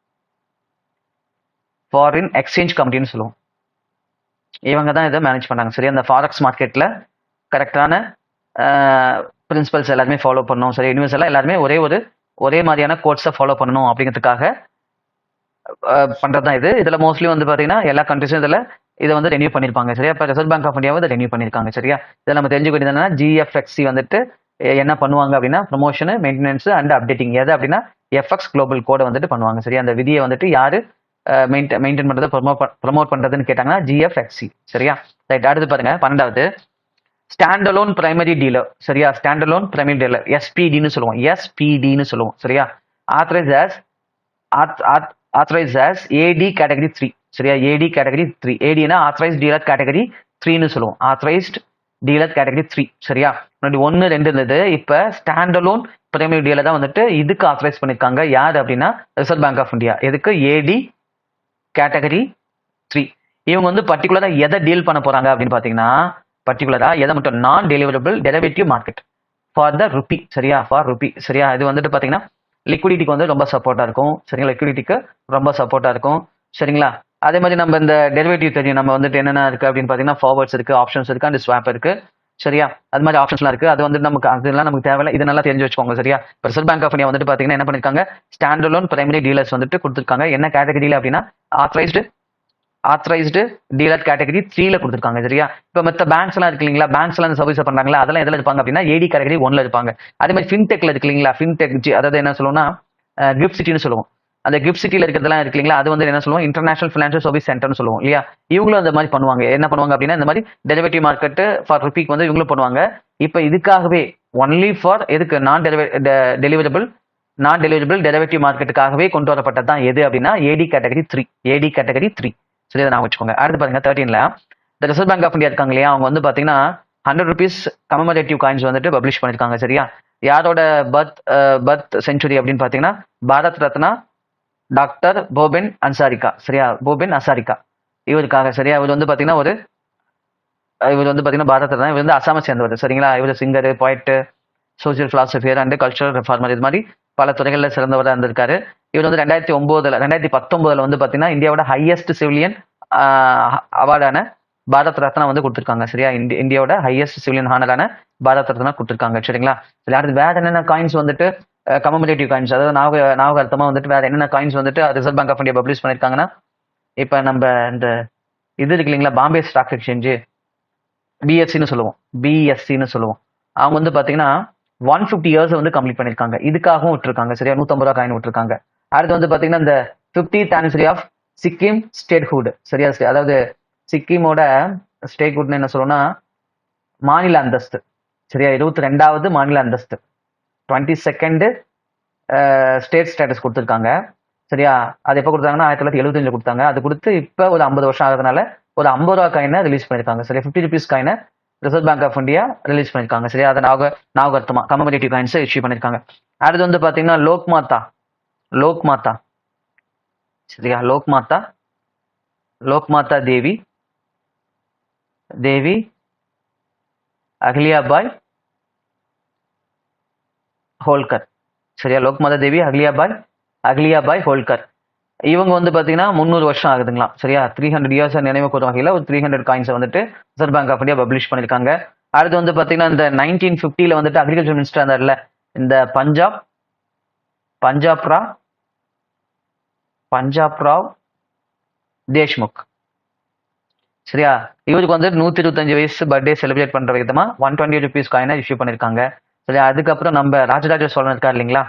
ஃபாரின் எக்ஸ்சேஞ்ச் கமிட்டின்னு சொல்லுவோம். இவங்க தான் இதை மேனேஜ் பண்ணாங்க. சரியா? அந்த ஃபாரெக்ஸ் மார்க்கெட்ல கரெக்டான பிரின்சிபல்ஸ் எல்லாருமே ஃபாலோ பண்ணணும். சரி, யூனிவர்சலா எல்லாருமே ஒரே மாதிரியான கோட்ஸை ஃபாலோ பண்ணணும் அப்படிங்கிறதுக்காக பண்றதுதான் இது. இதுல மோஸ்ட்லி வந்து பாத்தீங்கன்னா எல்லா கண்ட்ரிஸும் இதை வந்து ரெனியூ பண்ணிருப்பாங்க. சரியா? இப்போ ரிசர்வ் பேங்க் ஆஃப் இந்தியாவை இதை ரெனியூ பண்ணிருக்காங்க. சரியா? இதை நம்ம தெரிஞ்சுக்க வேண்டியது GFXC வந்துட்டு என்ன பண்ணுவாங்க அப்படின்னா ப்ரொமோஷன், மெயின்டெனன்ஸ் அண்ட் அப்டேட்டிங். எது அப்படின்னா FX குளோபல் கோடை வந்துட்டு பண்ணுவாங்க. சரியா? அந்த விதியை வந்துட்டு யாரு மெயின்டைன் பண்றது, ப்ரமோட் பண்றதுன்னு கேட்டாங்கன்னா GFXC. சரியா? ரைட். அடுத்து பாருங்க 12வது ஸ்டாண்டலோன் பிரைமரி டீலர். சரியா? ஸ்டாண்டலோன் பிரைமரி டீலர் SPDன்னு சொல்லுவோம். சரியா? authorized as AD category 3. சரியா? AD category 3. ADனா ஆத்தரைஸ்ட் டீலர் கேட்டகரி 3ன்னு சொல்லுவோம். Authorised dealer category 3. சரியா? 1 2 இருந்தது. இப்ப ஸ்டாண்டலோன் பிரைமரி டீலர் தான் வந்துட்டு இதுக்கு ஆத்தரைஸ் பண்ணிருக்காங்க. யார் அப்படின்னா ரிசர்வ் பேங்க் ஆஃப் இந்தியா. எதுக்கு? AD category 3. இவங்க வந்து பர்டிகுலரா எதை டீல் பண்ண போறாங்க அப்படின்னு பாத்தீங்கன்னா, பர்டிகுலரா எதை மட்டும், non deliverable derivative market for the rupee. சரியா? For rupee. சரியா? இது வந்துட்டு பாத்தீங்கன்னா லிக்விடிட்டிக்கு வந்து ரொம்ப சப்போர்ட்டா இருக்கும். சரிங்களா? லிக்விடிட்டிக்கு ரொம்ப சப்போர்ட்டா இருக்கும். சரிங்களா? அதே மாதிரி நம்ம இந்த டெரிவேட்டிவ் தெரியும், நம்ம வந்துட்டு என்னென்ன இருக்கு அப்படின்னு பாத்தீங்கன்னா ஃபார்வர்ட்ஸ் இருக்கு, ஆப்ஷன்ஸ் இருக்கு, அண்ட் ஸ்வாப் இருக்கு. சரியா? அது மாதிரி ஆப்ஷன்ஸ்லாம் இருக்கு. அது வந்து அதெல்லாம் நமக்கு தேவையில்லை. இது நல்லா தெரிஞ்சு வச்சுக்கோங்க. சரியா? ரிசர்வ் பேங்க் ஆஃப் இந்தியா வந்துட்டு பாத்தீங்கன்னா என்ன பண்ணிருக்காங்க, ஸ்டாண்டலோன் பிரைமரி டீலர்ஸ் வந்துட்டு கொடுத்துருக்காங்க. என்ன கேட்டகரியில அப்படின்னா ஆத்தரைஸ்டு டீலர் கேட்டகரி 3ல கொடுத்துருக்காங்க. சரியா? இப்போ மற்ற பேங்க்ஸ் எல்லாம் இருக்கு இல்லைங்களா, பேங்க்ஸ் எல்லாம் சர்வீஸ் பண்றாங்களா, அதெல்லாம் எதுல இருப்பாங்க அப்படின்னா AD கேட்டகரி 1ல இருப்பாங்க. அதே மாதிரி ஃபின்டெக்ல இருக்கு இல்லைங்களா, ஃபின்டெக் அதாவது என்ன சொல்லுவோம்னா கிஃப்ட் சிட்டின்னு சொல்லுவோம். அந்த கிஃப்ட் சிட்டில இருக்கிறதெல்லாம் இருக்கு இல்லைங்களா, அது வந்து என்ன சொல்லுவோம், இன்டர்நேஷனல் ஃபினான்ஷியல் சர்வீஸ் சென்டர்னு சொல்லுவோம் இல்லையா. இவங்களும் அந்த மாதிரி பண்ணுவாங்க. என்ன பண்ணுவாங்க அப்படின்னா இந்த மாதிரி டெரிவேட்டிவ் மார்க்கெட் ஃபார் ருபிக்கு வந்து இவங்களும் பண்ணுவாங்க. இப்போ இதுக்காகவே ஒன்லி ஃபார் எதுக்கு, நான் டெலிவரபிள் டெரிவேட்டிவ் மார்க்கெட்டுக்காகவே கொண்டு வரப்பட்டது தான் எது அப்படின்னா AD கேட்டகரி 3. சரி, அதை நான் வச்சுக்கோங்க. அடுத்து பாருங்க 13ல இந்த ரிசர்வ் பேங்க் ஆஃப் இந்தியா இருக்காங்க இல்லையா, அவங்க வந்து பாத்தீங்கன்னா 100 rupees கமெமரேட்டிவ் காயின்ஸ் வந்துட்டு பப்ளிஷ் பண்ணிருக்காங்க. சரியா? யாரோட பர்த் செஞ்சுரி அப்படின்னு பாத்தீங்கன்னா பாரத் ரத்னா டாக்டர் போபென் அன்சாரிகா. சரியா? போபென் அசாரிகா இவருக்காக. சரியா? இவர் வந்து பாத்தீங்கன்னா பாரத் ரத்னா. இவர் வந்து அசாமை சேர்ந்தவர். சரிங்களா? இவர் சிங்கர், போய்ட்டு, சோசியல் பிலாசபியர் அண்ட் கல்ச்சரல் ரெஃபார்மர், இது மாதிரி பல துறைகளில் சிறந்தவராக இருந்திருக்காரு. இவர் வந்து 2019 வந்து பாத்தீங்கன்னா இந்தியாவோட ஹையஸ்ட் சிவிலியன் அவார்டான பாரத் ரத்னா வந்து கொடுத்துருக்காங்க. சரியா? இந்தியாவோட ஹையஸ்ட் சிவிலியன் ஹானரான பாரத் ரத்னா கொடுத்துருக்காங்க. சரிங்களா? அடுத்து வேற என்னென்ன காயின்ஸ் வந்துட்டு கமெமரேட்டிவ் காயின்ஸ், அதாவது ஞாபகார்த்தமா வந்துட்டு வேற என்னென்ன காயின்ஸ் வந்துட்டு reserve bank of India publish பண்ணிருக்காங்கன்னா, இப்ப நம்ம இந்த இது இருக்கு இல்லைங்களா, பாம்பே ஸ்டாக் எக்ஸ்சேஞ்சு BSCன்னு சொல்லுவோம். அவங்க வந்து பாத்தீங்கன்னா 150 years வந்து கம்ப்ளீட் பண்ணிருக்காங்க. இதுக்காகவும் விட்டுருக்காங்க. சரியா? 150 ரூபாய் காயின் விட்டுருக்காங்க. அடுத்து வந்து பாத்தீங்கன்னா இந்த 50th anniversary of Sikkim statehood. சரியா? அதாவது சிக்கிமோட ஸ்டேட்ஹுட்னு என்ன சொல்லுவோம்னா மாநில அந்தஸ்து. சரியா, 22வது மாநில அந்தஸ்து. 22nd ஸ்டேட் ஸ்டேட்டஸ் கொடுத்துருக்காங்க. சரியா, அது எப்போ கொடுத்தாங்கன்னா 1975 கொடுத்தாங்க. அது கொடுத்து இப்போ ஒரு 50 வருஷம் ஆகிறதுனால ஒரு 50 ரூபா காயினை ரிலீஸ் பண்ணியிருக்காங்க. சரியா, 50 ருபீஸ் காயினை Reserve bank of India release பண்ணியிருக்காங்க. சரியா, அதை நாகர்த்தமா கமமரேட்டிவ் காயின்ஸை இஷ்யூ பண்ணியிருக்காங்க. அடுத்து வந்து பார்த்தீங்கன்னா லோக்மாதா. சரியா, லோக்மாதா தேவி அகிலியாபாய் ஹோல்கர். சரியா, லோக்மாதா தேவி அகிலியாபாய் ஹோல்கர். இவங்க வந்து பார்த்தீங்கன்னா 300 வருஷம் ஆகுதுங்களா. சரியா, 300 இயர்ஸ் நினைவு கூறும் வகையில் ஒரு 300 காயின்ஸை வந்துட்டு reserve bank of India publish பண்ணியிருக்காங்க. அடுத்து வந்து பார்த்தீங்கன்னா இந்த 1950 வந்துட்டு அக்ரிகல்ச்சர் மினிஸ்டர் இருந்தார்ல, இந்த பஞ்சாப் ராவ் தேஷ்முக். சரியா, இவருக்கு வந்து 125 வயசு பர்த்டே செலிப்ரேட் பண்ற விதமா 120 ருபீஸ் காயினை இஷ்யூ பண்ணியிருக்காங்க. சரியா, அதுக்கப்புறம் நம்ம ராஜராஜ சோழன் இருக்கார் இல்லைங்களா,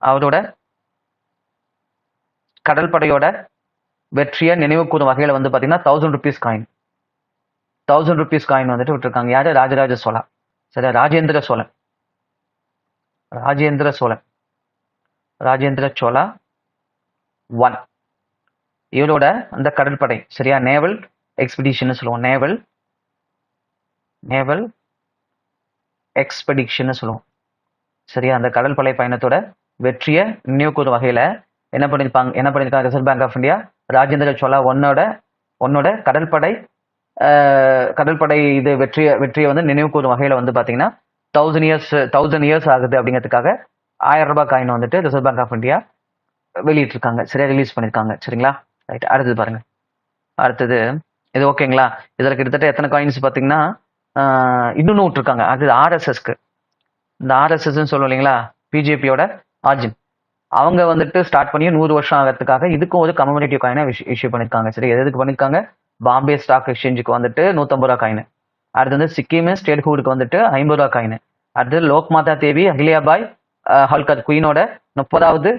அவரோட கடற்படையோட வெற்றியை நினைவு கூறும் வகையில வந்து பாத்தீங்கன்னா 1000 ருபீஸ் காயின் வந்துட்டு விட்டுருக்காங்க. யாரு? ராஜராஜ சோழா. சரியா, ராஜேந்திர சோழா 1. இவரோட அந்த கடற்படை. சரியா, நேவல் எக்ஸ்பெடிஷன் சொல்லுவோம். நேவல் எக்ஸ்பெடிஷன் சொல்லுவோம். சரியா, அந்த கடற்படை பயணத்தோட வெற்றியை நினைவு கூறும் வகையில என்ன பண்ணிருக்காங்க Reserve bank of India Rajendra Chola ஒன்னோட கடற்படை இது வெற்றியை வந்து நினைவு கூறும் வகையில வந்து பாத்தீங்கன்னா 1000 இயர்ஸ் ஆகுது அப்படிங்கிறதுக்காக 1000 ரூபாய் காயின் வந்துட்டு ரிசர்வ் பேங்க் ஆஃப் இந்தியா வெளியிட்டிருக்காங்க. சரியா, ரிலீஸ் பண்ணிருக்காங்க. சரிங்களா, ரைட். அடுத்தது பாருங்க. அடுத்தது இது ஓகேங்களா. இதில் கிட்டத்தட்ட எத்தனை காயின்ஸ் பார்த்தீங்கன்னா இன்னொன்று விட்டுருக்காங்க. அது ஆர்எஸ்எஸ்க்கு. இந்த ஆர்எஸ்எஸ்ன்னு சொல்லுவோம் இல்லைங்களா, பிஜேபியோட ஆர்ஜின். அவங்க வந்துட்டு ஸ்டார்ட் பண்ணி 100 வருஷம் ஆகிறதுக்காக இதுக்கும் ஒரு கமமரேட்டிவ் காயினை இஷ்யூ பண்ணியிருக்காங்க. சரி, எதுக்கு பண்ணியிருக்காங்க? பாம்பே ஸ்டாக் எக்ஸ்சேஞ்சுக்கு வந்துட்டு 150 ரூபா காயின். அடுத்து வந்து சிக்கிம் ஸ்டேட் ஹூடுக்கு வந்துட்டு 50 ரூபா காயின். அடுத்து லோக்மாதா தேவி அகிலியாபாய் ஹோல்கர் குயினோட 30வது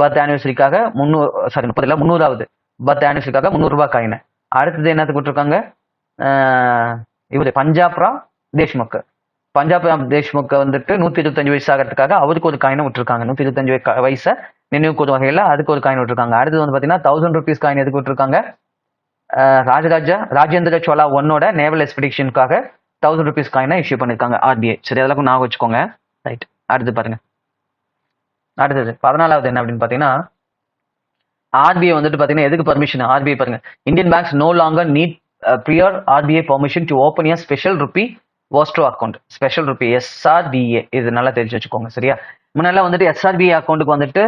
பர்த் ஆனிவர்சரிக்காக 300வது பர்த் ஆனிவர்சரிக்காக 300 ரூபாய் காயின். அடுத்தது என்னத்துக்கு விட்டுருக்காங்க? இவர் பஞ்சாப் ராவ் தேஷ்முக் வந்துட்டு 125 வயசு ஆகிறதுக்காக அவருக்கு ஒரு காயினை விட்டுருக்காங்க. 125 வயசை நினைவு கூறும் வகையில் அதுக்கு ஒரு காயின் விட்டுருக்காங்க. அடுத்தது வந்து பார்த்தீங்கன்னா 1000 ருபீஸ் காயின் எதுக்கு விட்டுருக்காங்க? ராஜேந்திர சோழா 1 நேவல் எக்ஸ்பெடிஷனுக்காக 1000 ருபீஸ் காயினை இஷ்யூ பண்ணியிருக்காங்க ஆர்பிஐ. சரி, அதெல்லாம் ஞாபகம் வச்சுக்கோங்க. ரைட். அடுத்து பாருங்க. அடுத்தது 14வது என்ன அப்படின்னு பார்த்தீங்கன்னா, ஆர்பிஐ வந்துட்டு பார்த்தீங்கன்னா எதுக்கு பர்மிஷன்? ஆர்பிஐ பாருங்க, Indian banks no longer need prior RBI permission to open a special rupee vostro account. Special rupee SRVA, இது நல்லா தெரிஞ்சு வச்சுக்கோங்க. சரியா, முன்னால வந்துட்டு எஸ்ஆர்பிஐ அக்கௌண்ட்டுக்கு வந்துட்டு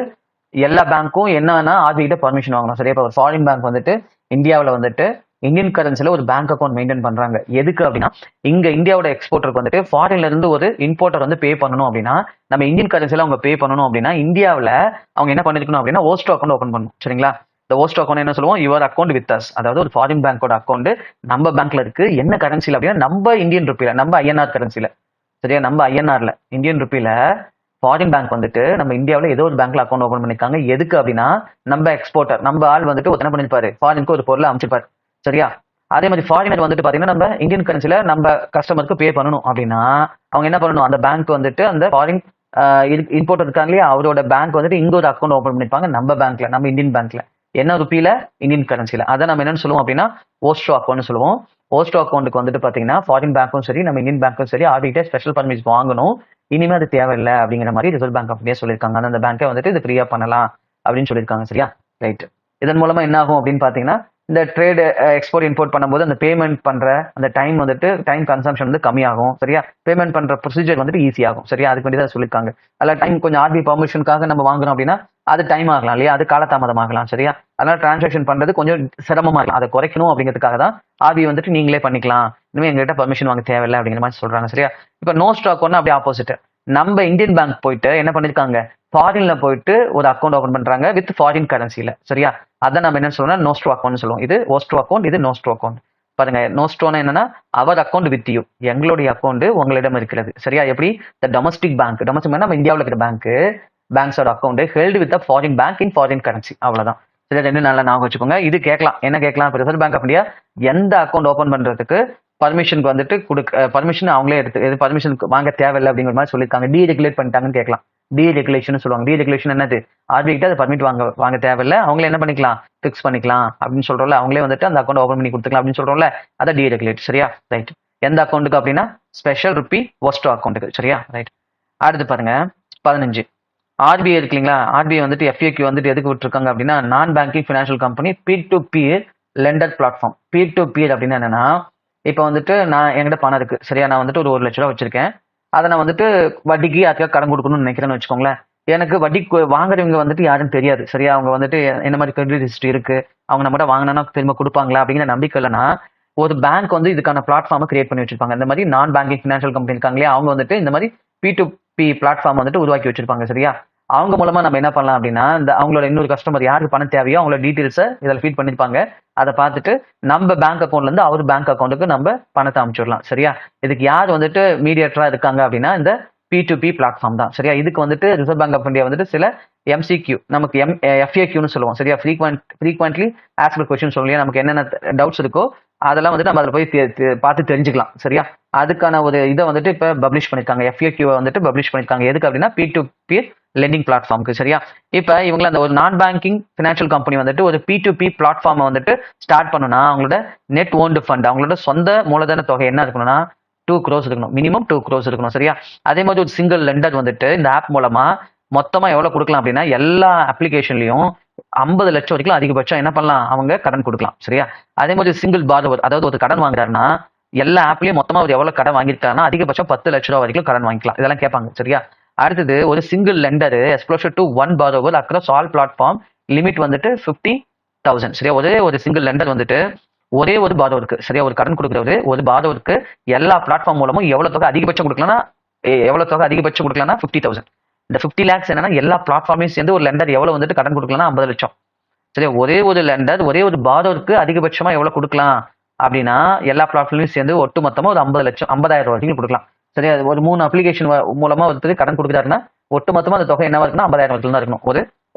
எல்லா பேங்க்கும் என்னன்னா ஆர்பிஐ கிட்ட பர்மிஷன் வாங்கணும். சரியா, இப்போ ஃபாரின் பேங்க் வந்துட்டு இந்தியாவில் வந்துட்டு இந்தியன் கரன்சில ஒரு பேங்க் அக்கௌண்ட் மெயின்டைன் பண்றாங்க. எதுக்கு அப்படின்னா, இங்க இந்தியாவோட எக்ஸ்போர்ட்டருக்கு வந்துட்டு ஃபாரின்ல இருந்து ஒரு இம்போர்ட்டர் வந்து பே பண்ணணும் அப்படின்னா, நம்ம இந்தியன் கரன்சில அவங்க பே பண்ணணும் அப்படின்னா இந்தியாவில் அவங்க என்ன பண்ணிருக்கணும் அப்படின்னா ஓஸ்ட்ரோ அக்கௌண்ட் ஓப்பன் பண்ணணும். சரிங்களா, இந்த ஓஸ்ட்ரோ அக்கௌண்ட் என்ன சொல்லுவோம்? Your account with us. அதாவது ஒரு ஃபாரின் பேங்கோட அக்கௌண்ட் நம்ம பேங்க்ல இருக்கு. என்ன கரன்சில அப்படின்னா நம்ம இந்தியன் ருப்பில, நம்ம ஐஎன்ஆர் கரன்சில. சரியா, நம்ம ஐஎன்ஆர்ல இந்தியன் ருப்பில ஃபாரின் பேங்க் வந்துட்டு நம்ம இந்தியாவில் ஏதோ ஒரு பேங்க்ல அக்கௌண்ட் ஓப்பன் பண்ணிருக்காங்க. எதுக்கு அப்படின்னா, நம்ம எக்ஸ்போர்ட்டர், நம்ம ஆள் வந்துட்டு என்ன பண்ணிருப்பாரு, ஃபாரினுக்கு ஒரு பொருளை அமைச்சிருப்பாரு. சரியா, அதே மாதிரி ஃபாரினர் வந்துட்டு பாத்தீங்கன்னா நம்ம இந்தியன் கரன்சில நம்ம கஸ்டமருக்கு பே பண்ணணும் அப்படின்னா அவங்க என்ன பண்ணணும்? அந்த பேங்க் வந்துட்டு அந்த ஃபாரின் இம்போர்ட்டர் இருக்காங்க இல்லையா, அவரோட பேங்க் வந்துட்டு இங்க ஒரு அக்கௌண்ட் ஓப்பன் பண்ணிருப்பாங்க நம்ம பேங்க்ல, நம்ம இந்தியன் பேங்க்ல. என்ன ருப்பியில? இந்தியன் கரன்சில. அதை நம்ம என்னன்னு சொல்லுவோம் அப்படின்னா ஓஸ்ட்ரோ அக்கௌண்ட் சொல்லுவோம். ஓஸ்ட்ரோ அக்கௌண்ட்டுக்கு வந்துட்டு பாத்தீங்கன்னா ஃபாரின் பேங்க்கும் சரி நம்ம இந்தியன் பேங்க்கும் சரி ஆர்பிஐ ஸ்பெஷல் பர்மிஷன் வாங்கணும். இனிமே அது தேவையில்லை அப்படிங்கிற மாதிரி ரிசர்வ் பேங்க் ஆஃப் இந்தியா சொல்லியிருக்காங்க. அந்த பேங்கை வந்துட்டு இது ஃப்ரீயா பண்ணலாம் அப்படின்னு சொல்லியிருக்காங்க. சரியா, ரைட். இதன் மூலமா என்ன ஆகும் அப்படின்னு பாத்தீங்கன்னா, இந்த ட்ரேட் எக்ஸ்போர்ட் இம்போர்ட் பண்ணும்போது அந்த பேமெண்ட் பண்ற அந்த டைம் வந்துட்டு டைம் கன்சம்ஷன் வந்து கம்மியாகும். சரியா, பேமெண்ட் பண்ற ப்ரொசீஜர் வந்துட்டு ஈஸி ஆகும். சரியா, அதுக்கு வேண்டியதான் சொல்லியிருக்காங்க. அதில் டைம் கொஞ்சம் ஆர்பிஐ பர்மிஷனுக்காக நம்ம வாங்குறோம் அப்படின்னா அது டைம் ஆகலாம் இல்லையா, அது காலதாமதம் ஆகலாம். சரியா, அதனால டிரான்சாக்ஷன் பண்றது கொஞ்சம் சிரமமா இருக்கும். அதை குறைக்கணும் அப்படிங்கிறதுக்காக தான் ஆர்பிஐ வந்துட்டு நீங்களே பண்ணிக்கலாம், இனிமே எங்ககிட்ட பர்மிஷன் வாங்க தேவையில்லை அப்படிங்கிற மாதிரி சொல்றாங்க. சரியா, இப்போ நோ ஸ்டாக் ஒன்று அப்படியே ஆப்போசிட். நம்ம இந்தியன் பேங்க் போயிட்டு என்ன பண்ணிருக்காங்க, ஃபாரின்ல போயிட்டு ஒரு அக்கௌண்ட் ஓபன் பண்றாங்க வித் ஃபாரின் கரன்சில. சரியா, அதான் நம்ம என்ன சொல்றோம்னா நோஸ்ட்ரோ அக்கௌண்ட் சொல்லுவோம். இது ஓஸ்ட்ரோ அக்கௌண்ட், இது நோஸ்ட்ரோ அக்கௌண்ட். பாருங்க, நோஸ்ட்ரோனா என்னன்னா அவர் அக்கௌண்ட் வித் யூ, எங்களுடைய அக்கௌண்ட் உங்களிடம் இருக்கிறது. சரியா, எப்படி த டொமஸ்டிக் பேங்க், டொமஸ்டிக் நம்ம இந்தியாவில் இருக்கிற பேங்க்ஸோட account held with foreign bank in foreign currency. அவ்வளவுதான். சரி, ரெண்டு நல்லா ஞாபகம் வச்சுக்கோங்க. இது கேட்கலாம், என்ன கேட்கலாம்? ரிசர்வ் பேங்க் ஆஃப் இந்தியா எந்த அக்கௌண்ட் ஓபன் பண்றதுக்கு பர்மிஷனுக்கு வந்துட்டு பர்மிஷன் அவங்களே எடுத்து பர்மிஷன் வாங்க தேவையில்லை அப்படிங்கிற மாதிரி சொல்லியிருக்காங்க. டீரெகுலேட் பண்ணிட்டாங்கன்னு கேட்கலாம். டீரெகுலேஷன் சொல்லுவாங்க. டீரெகுலேஷன் என்னது? ஆர்பிஐ கிட்ட அது பர்மிட் வாங்க தேவையில்லை, அவங்களே என்ன பண்ணிக்கலாம், ஃபிக்ஸ் பண்ணிக்கலாம் அப்படின்னு சொல்றோம்ல. அவங்களே வந்துட்டு அந்த அக்கௌண்ட் ஓப்பன் பண்ணி கொடுத்துக்கலாம் அப்படின்னு சொல்றோம்ல, அதை டீரெகுலேட். சரியா? ரைட். எந்த அக்கௌண்ட்டுக்கு அப்படின்னா ஸ்பெஷல் ருப்பி ஒஸ்டோ அக்கௌண்ட்டுக்கு. சரியா? ரைட். அடுத்து பாருங்க 15. ஆர்பிஐ இருக்கு இல்லைங்களா, ஆர்பிஐ வந்துட்டு எஃப்ஏக்யூ வந்துட்டு எதுக்கு விட்டுருக்காங்க அப்படின்னா, non banking financial company peer to peer lender platform. Peer to peer அப்படின்னு என்னன்னா, இப்போ வந்துட்டு என்கிட்ட பணம் இருக்கு. சரியா? நான் வந்துட்டு ஒரு 1 லட்ச ரூபா வச்சிருக்கேன். அதை நான் வந்துட்டு வட்டிக்கு யாருக்காக கடன் கொடுக்கணும்னு நினைக்கிறேன்னு வச்சுக்கோங்களேன். எனக்கு வட்டி வாங்குறவங்க வந்துட்டு யாருன்னு தெரியாது. சரியா? அவங்க வந்துட்டு என்ன மாதிரி கிரெடிட் ஹிஸ்டரி இருக்கு, அவங்க நம்மகிட்ட வாங்கினா திரும்ப கொடுப்பாங்களா அப்படிங்கிற நம்பிக்கை இல்லைன்னா, ஒரு பேங்க் வந்து இதுக்கான பிளாட்ஃபார்மை கிரியேட் பண்ணி வச்சிருப்பாங்க. இந்த மாதிரி நான் பேங்கிங் ஃபினான்ஷியல் கம்பெனி இருக்காங்களே, அவங்க வந்துட்டு இந்த மாதிரி பி டு பி பிளாட்ஃபார்ம் வந்துட்டு உருவாக்கி வச்சிருப்பாங்க. சரியா? அவங்க மூலமா நம்ம என்ன பண்ணலாம் அப்படின்னா, இந்த அவங்களோட இன்னொரு கஸ்டமர் யாருக்கு பணம் தேவையோ அவங்களோட டீட்டெயில்ஸை இதில் ஃபீட் பண்ணிருப்பாங்க. அதை பார்த்துட்டு நம்ம பேங்க் அக்கௌண்ட்ல இருந்து அவர் பேங்க் அக்கௌண்ட்டுக்கு நம்ம பணத்தை அனுப்பிச்சிடலாம். சரியா? இதுக்கு யார் வந்துட்டு மீடியேட்டரா இருக்காங்க அப்படின்னா, இந்த பி டு பி பிளாட்ஃபார்ம் தான். சரியா? இதுக்கு வந்துட்டு ரிசர்வ் பேங்க் ஆஃப் இந்தியா வந்துட்டு சில எம்சிக்யூ, நமக்கு எஃப்ஏக்யூன்னு சொல்லுவோம். சரியா? ஃப்ரீக்வெண்ட்லி ஆஸ்க்டு கொஸ்டின் சொல்லியா, நமக்கு என்னென்ன டவுட்ஸ் இருக்கோ அதெல்லாம் வந்துட்டு நம்ம அதில் போய் பார்த்து தெரிஞ்சுக்கலாம். சரியா? அதுக்கான ஒரு இதை வந்துட்டு இப்போ பப்ளிஷ் பண்ணிருக்காங்க. எஃப்ஏக்யூ வந்துட்டு பப்ளிஷ் பண்ணிருக்காங்க. எதுக்கு அப்படின்னா, பி டு பி லெண்டிங் பிளாட்ஃபார்முக்கு. சரியா? இப்போ இவங்கள அந்த ஒரு நான் பேங்கிங் ஃபினான்ஷியல் கம்பெனி வந்துட்டு ஒரு பி டு பி பிளாட்ஃபார்மை வந்துட்டு ஸ்டார்ட் பண்ணணும்னா, அவங்களோட நெட் ஓன்டு ஃபண்ட், அவங்களோட சொந்த மூலதன தொகை என்ன இருக்கணும்னா 2 crores இருக்கணும். மினிமம் 2 crores இருக்கணும். சரியா? அதே மாதிரி ஒரு சிங்கிள் லெண்டர் வந்துட்டு இந்த ஆப் மூலமா மொத்தமா எவ்வளவு கொடுக்கலாம் அப்படின்னா, எல்லா அப்ளிகேஷன்லயும் 50 லட்சம் வரைக்கும் அதிகபட்சம் என்ன பண்ணலாம், அவங்க கடன் கொடுக்கலாம். சரியா? அதே மாதிரி சிங்கிள் பாரோவர், அதாவது ஒரு கடன் வாங்குறாருன்னா எல்லா ஆப்லயும் மொத்தமா அவர் எவ்வளவு கடன் வாங்கியிருக்காருன்னா அதிகபட்சம் 10 லட்ச ரூபா வரைக்கும் கடன் வாங்கிக்கலாம். இதெல்லாம் கேட்பாங்க. சரியா? அடுத்தது ஒரு single lender exposure to 1 borrower across all platform, limit வந்துட்டு 50,000. சரியா? ஒரே ஒரு சிங்கிள் லெண்டர் வந்துட்டு ஒரே ஒரு பாரோவருக்கு, சரியா, ஒரு கடன் கொடுக்குறவரு ஒரு பாரோவருக்கு எல்லா பிளாட்ஃபார்ம் மூலமும் எவ்வளவு தொகை அதிகபட்சம் கொடுக்கலாம்னா 50,000. இந்த 50 lakhs என்னன்னா எல்லா பிளாட்ஃபார்மையும் சேர்ந்து ஒரு லெண்டர் எவ்வளவு வந்துட்டு கடன் கொடுக்கலாம்னா 50 லட்சம். சரியா? ஒரே ஒரு லெண்டர் ஒரே ஒரு பாரோவருக்கு அதிகபட்சமா எவ்வளவு கொடுக்கலாம் அப்படின்னா, எல்லா பிளாட்ஃபார்மையும் சேர்ந்து ஒட்டு மொத்தமா ஒரு 50 லட்சம், 50,000 வரைக்கும் கொடுக்கலாம். சரியா? ஒரு 3 அப்ளிகேஷன் மூலமா ஒருத்தர் கடன் கொடுக்குறாருன்னா ஒட்டு மொத்தமா அந்த தொகை என்னவா இருக்குன்னா 50,000 வரைக்கும் தான் இருக்கணும். ஒரு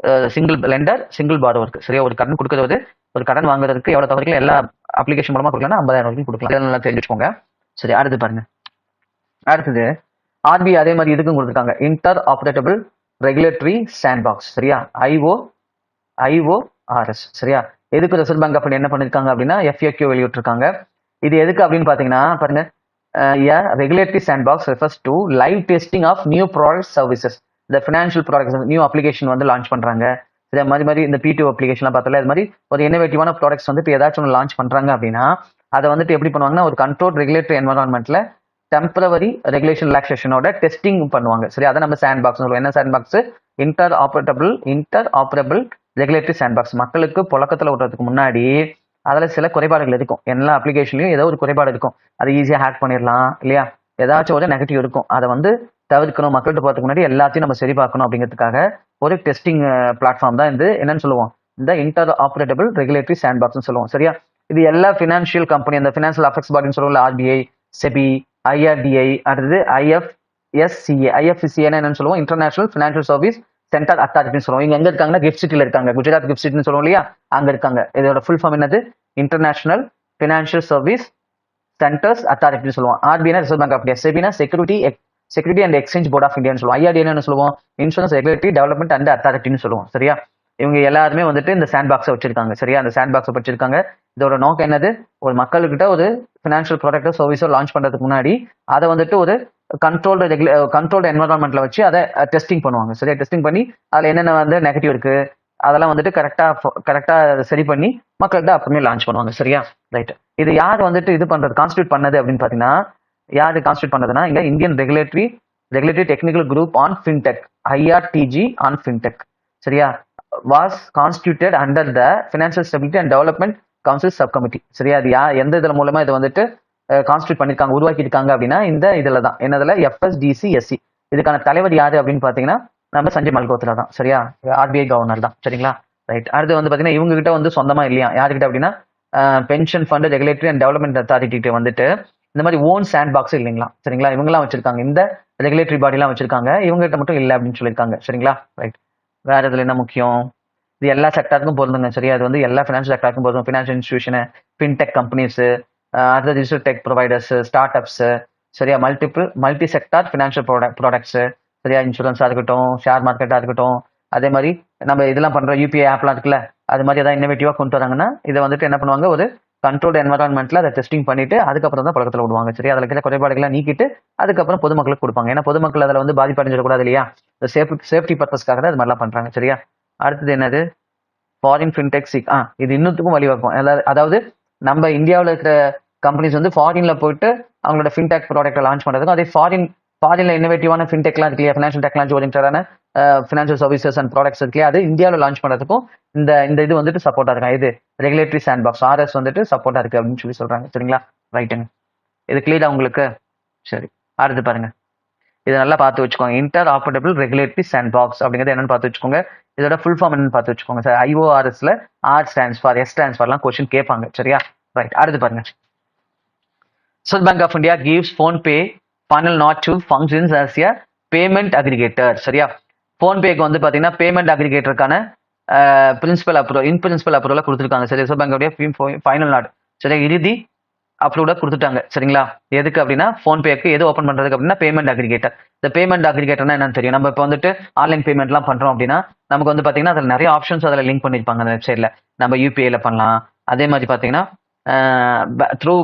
சிங்கிள் லெண்டர் சிங்கிள் பாரோவருக்கு. சரியா? ஒரு கடன் கொடுக்கறது ஒரு கடன் வாங்குறதுக்கு எவ்வளவு தொகை எல்லா அப்ளிகேஷன் மூலமா கொடுக்கலாம், 50,000 வரைக்கும் கொடுக்கலாம். இதெல்லாம் நல்லா தெரிஞ்சுக்கோங்க. சரி, அடுத்து பாருங்க. அடுத்தது ஆர்பிஐ அதே மாதிரி இதுக்கும் கொடுத்துருக்காங்க, inter operable regulatory sand box. சரியா? IORS. சரியா? எதுக்கு ரிசர்வ் பேங்க் ஆஃப் என்ன பண்ணிருக்காங்க அப்படின்னா, எஃப்ஏக்யூ வெளியிட்டிருக்காங்க. இது எதுக்கு அப்படின்னு பாத்தீங்கன்னா பாருங்க, regulatory sandbox refers to live testing of new product services. இந்த ஃபினான்ஷியல் ப்ராடக்ட்ஸ் நியூ அப்ளிகேஷன் வந்து லான்ச் பண்றாங்க. இதே மாதிரி இந்த P2 அப்ளிகேஷன்லாம் பார்த்தல, இது மாதிரி ஒரு இன்னோவேட்டிவான ப்ராடக்ட்ஸ் வந்துட்டு ஏதாச்சும் ஒன்று லான்ச் பண்றாங்க அப்படின்னா, அதை வந்துட்டு எப்படி பண்ணுவாங்கன்னா, ஒரு கண்ட்ரோல் ரெகுலேட்டரி என்வரான்மெண்ட்ல டெம்பரவரி ரெகுலேஷன் ரிலாக்ஸேஷனோட டெஸ்டிங் பண்ணுவாங்க. சரி, அதை நம்ம சாண்ட் பாக்ஸ் சொல்லுவோம். என்ன sandbox? Interoperable regulatory sandbox. மக்களுக்கு புழக்கத்தில் விடுறதுக்கு முன்னாடி அதில் சில குறைபாடுகள் இருக்கும். எல்லா அப்ளிகேஷன்லையும் ஏதோ ஒரு குறைபாடு இருக்கும். அதை ஈஸியாக ஹேக் பண்ணிடலாம் இல்லையா? ஏதாச்சும் ஒரு நெகட்டிவ் இருக்கும். அதை வந்து தவிர்க்கணும், மக்கள்கிட்ட போகிறதுக்கு முன்னாடி எல்லாத்தையும் நம்ம சரி பார்க்கணும் அப்படிங்கிறதுக்காக ஒரு டெஸ்டிங் பிளாட்ஃபார்ம் தான் இது. என்னன்னு சொல்லுவோம்? இந்த inter operable regulatory sandbox சொல்லுவோம். சரியா? இது எல்லா ஃபினான்ஷியல் கம்பெனி, அந்த ஃபினான்ஷியல் அஃபெக்ட்ஸ் பாடின்னு சொல்லுவோம்ல, RBI, SEBI, IRDA, அடுத்தது IFSCA. என்னன்னு சொல்லுவோம்? இன்டர்நேஷனல் ஃபினான்ஷியல் சர்வீஸ் சென்டர் அத்தாரிட்டின்னு சொல்லுவோம். இங்க எங்க இருக்காங்க? கிஃப்ட் சிட்டில இருக்காங்க. குஜராத் கிஃப்ட் சிட்டின்னு சொல்லுவோம் இல்லையா, அங்க இருக்காங்க. இதோட ஃபுல் ஃபார்ம் என்னது? இன்டர்நேஷனல் ஃபினான்ஷியல் சர்வீஸ் சென்டர்ஸ் அத்தாரிட்டின்னு சொல்லுவோம். RBI Reserve bank of India, SEBI security and exchange board of இந்தியான்னு சொல்லுவோம். IRDA என்ன சொல்லுவோம்? இன்சூரன்ஸ் ரெகுலேட்டரி டெவலப்மெண்ட் அண்ட் அத்தாரிட்டின்னு சொல்லுவோம். சரியா? இவங்க எல்லாருமே வந்துட்டு இந்த சாண்ட் பாக்ஸை வச்சிருக்காங்க. சரியா? அந்த சாண்ட் பாக்ஸை வச்சிருக்காங்க. இதோட நோக்கம் என்னது? ஒரு மக்கள்கிட்ட ஒரு ஃபினான்ஷியல் ப்ராடக்டோ சர்வீஸோ லான்ச் பண்றதுக்கு முன்னாடி அதை வந்துட்டு ஒரு கண்ட்ரோல்டு என்வரான்மெண்ட்ல வச்சு அதை டெஸ்டிங் பண்ணுவாங்க. சரியா? டெஸ்டிங் பண்ணி அதுல என்னென்ன வந்து நெகட்டிவ் இருக்கு அதெல்லாம் வந்துட்டு கரெக்டா சரி பண்ணி மக்கள்கிட்ட அப்புறமே லான்ச் பண்ணுவாங்க. சரியா? ரைட். இது யார் வந்துட்டு இது பண்றது, கான்ஸ்டியூட் பண்ணது அப்படின்னு பாத்தீங்கன்னா, யாரு கான்ஸ்டியூட் பண்ணதுன்னா, இங்க Indian regulatory technical group on fintech, IRTG on fintech. சரியா? Was constituted under the financial stability and development council sub committee. சரியா? அது எந்த இதுல மூலமா இது வந்துட்டு கான்ஸ்டியூட் பண்ணிருக்காங்க, உருவாக்கி இருக்காங்க அப்படின்னா, இந்த இதுல தான். என்னதுல? FSDCSC. இதுக்கான தலைவர் யாரு அப்படின்னு பாத்தீங்கன்னா, நம்ம சஞ்சய் மல்கோத்ரா தான். சரியா? RBI கவர்னர் தான். சரிங்களா? ரைட். அடுத்து வந்து பாத்தீங்கன்னா, இவங்க கிட்ட வந்து சொந்தமா இல்லையா, யாருக்கிட்ட அப்படின்னா, pension fund regulatory and development authority வந்துட்டு இந்த மாதிரி ஓன் சாண்ட் பாக்ஸ் இல்லைங்களா? சரிங்களா? இவங்கெல்லாம் வச்சிருக்காங்க, இந்த ரெகுலேட்டரி பாடி எல்லாம் வச்சிருக்காங்க. இவங்க கிட்ட மட்டும் இல்லை அப்படின்னு சொல்லியிருக்காங்க. சரிங்களா? ரைட். வேற இதுல என்ன முக்கியம்? இது எல்லா செக்டாருக்கும் பொருந்துங்க. சரியா? அது வந்து எல்லா ஃபினான்ஷியல் செக்டாருக்கும் பொருந்தும். ஃபினான்ஷியல் இன்ஸ்டிடியூஷன், ஃபின்டெக் கம்பெனிஸ், அடுத்த digital tech providers, start ups, சரியா, மல்டி செக்டார் ஃபினான்ஷியல் ப்ராடக்ட்ஸ், சரியா, இன்சூரன்ஸா இருக்கட்டும், ஷேர் மார்க்கெட்டா இருக்கட்டும், அதே மாதிரி நம்ம இதெல்லாம் பண்றோம் யூபிஐ ஆப்லாம் இருக்குல்ல, அது மாதிரி ஏதாவது இன்னோவேட்டிவா கொண்டு வராங்கன்னா இதை வந்துட்டு என்ன பண்ணுவாங்க, ஒரு கண்ட்ரோல்டு என்வரான்மெண்ட்ல அதை டெஸ்டிங் பண்ணிட்டு அதுக்கப்புறம் தான் பழக்கத்தில் விடுவாங்க. சரி, அதில் இருக்கிற குறைபாடுகளை நீக்கிட்டு அதுக்கப்புறம் பொதுமக்களுக்கு கொடுப்பாங்க. ஏன்னா பொதுமக்கள் அதில் வந்து பாதிப்பு அடைஞ்சிடக்கூடாது இல்லையா, இந்த சேஃப்டி பர்பஸ்க்காக தான் இது மாதிரிலாம் பண்றாங்க. சரியா, அடுத்தது என்னது, ஃபாரின் ஃபின்டெக் சிக். இது இன்னத்துக்கும் வழிவகுக்கும். அதாவது நம்ம இந்தியாவில் இருக்கிற கம்பெனிஸ் வந்து ஃபாரின்ல போயிட்டு அவங்களோட ஃபின்டெக் ப்ராடக்ட்டை லான்ச் பண்றதுக்கும், அதே ஃபாரின்ல இன்னோவேட்டிவான ஃபின்டெக்லாம் இருக்கு இல்லையா, ஃபினான்ஷியல் டெக்னாலஜி ஓரியன்டான ஃபினான்ஷியல் சர்வீசஸ் அண்ட் ப்ராடக்ட்ஸ் இருக்கு இல்லையா, அது இந்தியாவில் லான்ச் பண்றதுக்கும் இந்த இது வந்துட்டு சப்போர்ட்டா இருக்காங்க. இது ரெகுலேட்டரி சாண்ட் பாக்ஸ் RS வந்துட்டு சப்போர்ட்டா இருக்கு அப்படின்னு சொல்லி சொல்றாங்க. சரிங்களா, ரைட்டுங்க. இது கிளியரா உங்களுக்கு? சரி, அடுத்து பாருங்க, இதை நல்லா பார்த்து வச்சுக்கோங்க. இன்டர் ஆப்பரேட்டபிள் ரெகுலேட்டரி சாண்ட் பாக்ஸ் அப்படிங்கிறது என்னன்னு பார்த்து வச்சுக்கோங்க. இதோட ஃபுல் ஃபார்ம் என்னன்னு பார்த்து வச்சுக்கோங்க. சார், IORSல R stands for, S stands ஃபார்லாம் கொஸ்டின் கேட்பாங்க. சரியா, ரைட். அடுத்து பாருங்க, reserve bank of India gives PhonePe final nod to functions as a payment aggregator. சரியா, ஃபோன்பேக்கு வந்து பாத்தீங்கன்னா பேமெண்ட் அக்ரிகேட்டருக்கான பிரின்சிபல் அப்ரூவலை கொடுத்துருக்காங்க. சரி, ரிசர்வ் பேங்க் ஃபைனல் நாட், சரியா, இறுதி அப்ரூவ்ல கொடுத்துட்டாங்க. சரிங்களா, எதுக்கு அப்படின்னா ஃபோன்பேக்கு எது ஓப்பன் பண்றதுக்கு அப்படின்னா பேமெண்ட் அக்ரிகேட்டர். இந்த பேமெண்ட் அக்ரிகேட்டர்னா என்னன்னு தெரியும். நம்ம இப்போ வந்துட்டு ஆன்லைன் பேமெண்ட்லாம் பண்றோம் அப்படின்னா நமக்கு வந்து பாத்தீங்கன்னா அதில் நிறைய ஆப்ஷன்ஸ் அதில் லிங்க் பண்ணிருப்பாங்க அந்த வெப்சைட்ல. நம்ம யூபிஐல பண்ணலாம், அதே மாதிரி பாத்தீங்கன்னா த்ரூ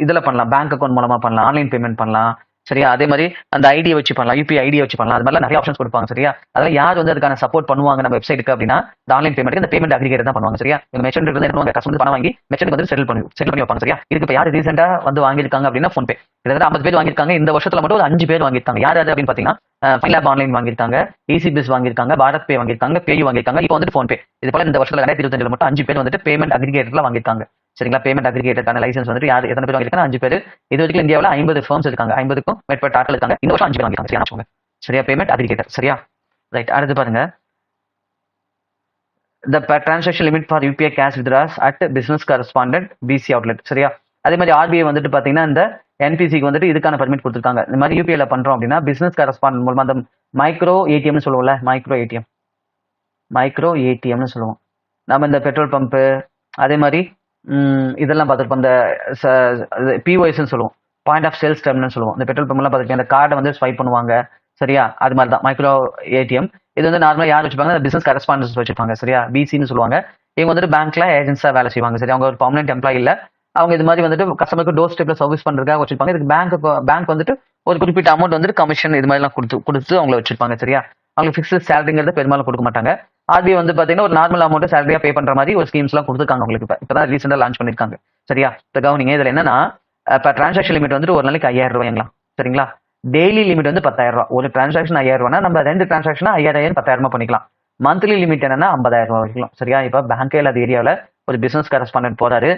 இதில் பண்ணலாம், பேங்க் அக்கௌண்ட் மூலமா பண்ணலாம், ஆன்லைன் பேமெண்ட் பண்ணலாம். சரியா, அதே மாதிரி அந்த ஐடியை வச்சு பண்ணலாம், யூபிஐ ஐடியை வச்சு பண்ணலாம். அது மாதிரிலாம் நிறைய ஆப்ஷன்ஸ் கொடுப்பாங்க. சரியா, அதெல்லாம் யார் வந்து அதுக்கான சப்போர்ட் பண்ணுவாங்க நம்ம வெப்சைட்டுக்கு அப்படின்னா இந்த ஆன்லைன் பேமெண்ட், இந்த பேமெண்ட் அக்ரிகேட்டர் தான் பண்ணுவாங்க. சரியா, இந்த மெச்சூரிட்டி வந்து என்ன பண்ணுவாங்க, கஸ்டமர் பணம் வாங்கி மெச்சூரிட்டி வந்து செட்டில் பண்ணி வைப்பாங்க. சரியா, இதுக்கு இப்போ யார் ரீசெண்டா வந்து வாங்கியிருக்காங்க அப்படின்னா ஃபோன்பே, கிட்டத்தட்ட 50 பேர் வாங்கியிருக்காங்க. இந்த வருஷத்துல மட்டும் ஒரு 5 பேர் வாங்கியிருக்காங்க. யார் அப்படின்னு பாத்தீங்கன்னா ஃபைன்லேப் ஆன்லைன் வாங்கியிருக்காங்க, ECBIS வாங்கியிருக்காங்க, பாரத் பே வாங்கியிருக்காங்க, பேயூ வாங்கியிருக்காங்க. இப்போ வந்துட்டு ஃபோன்பே. இது போல இந்த வருஷத்துல 2025 மட்டும் 5 பேர் வந்துட்டு பேமெண்ட் அக்ரிகேட்டர்ல வாங்கியிருக்காங்க. சரிங்களா, பேமெண்ட் அக்ரிகேட்டருக்கான லைசன்ஸ் வந்துட்டு யார் எத்தனை பேர் வாங்கியிருக்காங்க? 5 பேர். இது வரைக்கும் இந்தியாவில் 50 ஃபர்ம்ஸ் இருக்காங்க, 50க்கும் மேற்பட்ட ஆட்கள் இருக்காங்க. இந்த வருஷம் 5 பேர் வாங்கியிருக்காங்க. சரியா, பேமெண்ட் அக்ரிகேட்டர். சரியா, ரைட். அடுத்து பாருங்க, the transaction limit for UPI cash withdrawals at business correspondent BC outlet. சரியா, அதே மாதிரி RBI வந்துட்டு பாத்தீங்கன்னா இந்த NPCக்கு வந்துட்டு இதுக்கான பர்மிட் கொடுத்துருக்காங்க. இந்த மாதிரி யூபிஐல பண்றோம் அப்படின்னா பிசினஸ் கரஸ்பாண்டன்ட் மூலமா அந்த மைக்ரோ ஏடிஎம்னு சொல்லுவோம்ல, மைக்ரோ ஏடிஎம்னு சொல்லுவோம். நம்ம இந்த பெட்ரோல் பம்பு அதே மாதிரி இதெல்லாம் பார்த்துருப்போம். இந்த POSன்னு சொல்லுவோம், பாயிண்ட் ஆஃப் சேல்ஸ் டெர்மினல் சொல்லுவோம். இந்த பெட்ரோல் பம்ப்லாம் பார்த்துருக்கேன், இந்த கார்டை வந்து ஸ்வைப் பண்ணுவாங்க. சரியா, அது மாதிரி தான் மைக்ரோ ஏடிஎம். இது வந்து நார்மலாக யார் வச்சுப்பாங்க, பிசினஸ் கரஸ்பாண்டன்ஸ் வச்சுப்பாங்க. சரியா, BCன்னு சொல்லுவாங்க. இவங்க வந்துட்டு பேங்க்ல ஏஜென்ட்ஸா வேலை செய்வாங்க. சரி, அவங்க ஒரு பர்மனெண்ட் எம்ப்ளாயி இல்ல, அவங்க இது மாதிரி வந்துட்டு கஸ்டமருக்கு டோர் ஸ்டெப்ல சர்வீஸ் பண்றதுக்காக வச்சிருப்பாங்க. இதுக்கு பேங்க் வந்துட்டு ஒரு குறிப்பிட்ட அமௌண்ட் வந்துட்டு கமிஷன் இது மாதிரிலாம் கொடுத்து அவங்களை வச்சிருப்பாங்க. சரியா, அவங்களுக்கு ஃபிக்ஸ்ட் சேலரிங்கிறத பெரும்பாலும் கொடுக்க மாட்டாங்க. RBI வந்து பாத்தீங்கன்னா ஒரு நார்மல் அமௌண்ட் சேலரியா பே பண்ற மாதிரி ஒரு ஸ்கீம்ஸ் எல்லாம் கொடுத்துருக்காங்க உங்களுக்கு. இப்பதான் ரீசெண்டா லான்ச் பண்ணிருக்காங்க. சரியா, இப்போ கவனிங்க, இதுல என்னன்னா இப்போ டிரான்சாக்ஷன் லிமிட் வந்துட்டு ஒரு நாளைக்கு 5000 ரூபாய்ங்களா. சரிங்களா, டெய்லி லிமிட் வந்து 10,000 ரூபாய். ஒரு டிரான்சாக்ஷன் 5000 ரூபாய்னா நம்ம 2 டிரான்சாக்ஷன் 5000 10,000 பண்ணிக்கலாம். மந்த்லி லிமிட் என்னன்னா 50,000 ரூபாய் வரைக்கும். சரியா, இப்போ பேங்கே இல்லாத ஏரியாவில் ஒரு பிசினஸ் கரஸ்பாண்டன்ட் போறாரு,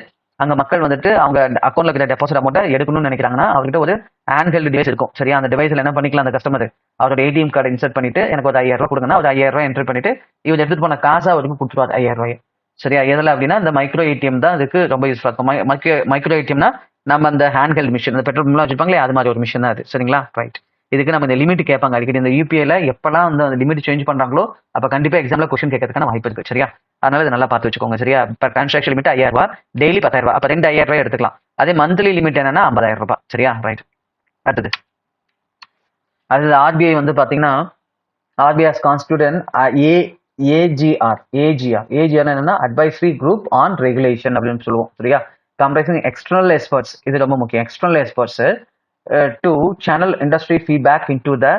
அங்க மக்கள் வந்துட்டு அவங்க அக்கௌண்ட்ல இருக்கிற டெபாசிட் அமௌண்ட்டை எடுக்கணும்னு நினைக்கிறாங்கன்னா அவர்கிட்ட ஒரு ஹேண்ட் டிவைஸ் இருக்கும். சரியா, அந்த டிவைஸ்ல என்ன பண்ணிக்கலாம், அந்த கஸ்டமர் அவரோட ATM கார்டு இன்சர்ட் பண்ணிட்டு எனக்கு ஒரு 5000 ரூபாய் கொடுங்கன்னா ஒரு 5000 ரூபாய் என்டர் பண்ணிட்டு இவர் எடுத்துட்டு போன காசா அவருக்கு கொடுத்துருவாரு 5000 ரூபாய். சரியா, எதில் அப்படின்னா இந்த மைக்ரோ ஏடிஎம் தான் அதுக்கு ரொம்ப யூஸ்ஃபுல்லாக இருக்கும். மைக்ரோ ஏடிஎம்னா நம்ம அந்த ஹேண்ட் மிஷின், அந்த பெட்ரோல் பம்ப்லாம் வச்சுப்பாங்களே அது மாதிரி ஒரு மிஷின் தான் அது. சரிங்களா, ரைட். இதுக்கு நம்ம இந்த லிமிட் கேட்பாங்க அடிக்கடி. இந்த UPIல எப்பெல்லாம் வந்து அந்த லிமிட் சேஞ்ச் பண்றாங்களோ அப்ப கண்டிப்பா எக்ஸாம்ல கொஸ்டின் கேட்கறதுக்கான வாய்ப்பு இருக்கு. சரியா, அதனால இதை நல்லா பார்த்து வச்சுக்கோங்க. சரியா, இப்போ டிரான்சாக்ஷன் லிமிட் 5000 ரூபாய், டெய்லி 10,000 ரூபாய், அப்ப 2 5000 ரூபாய் எடுத்துக்கலாம். அதே மந்த்லி லிமிட் என்னன்னா 50,000 ரூபாய். சரியா, ரைட். அடுத்தது RBI வந்து பாத்தீங்கன்னா RBI has constituted AGR என்னன்னா அட்வைசரி குரூப் ஆன் ரெகுலேஷன் அப்படின்னு சொல்லுவோம். சரியா, கம்பரைசிங் எக்ஸ்டர்னல் எக்ஸ்பர்ட்ஸ், இது ரொம்ப முக்கியம். External experts to channel industry feedback into the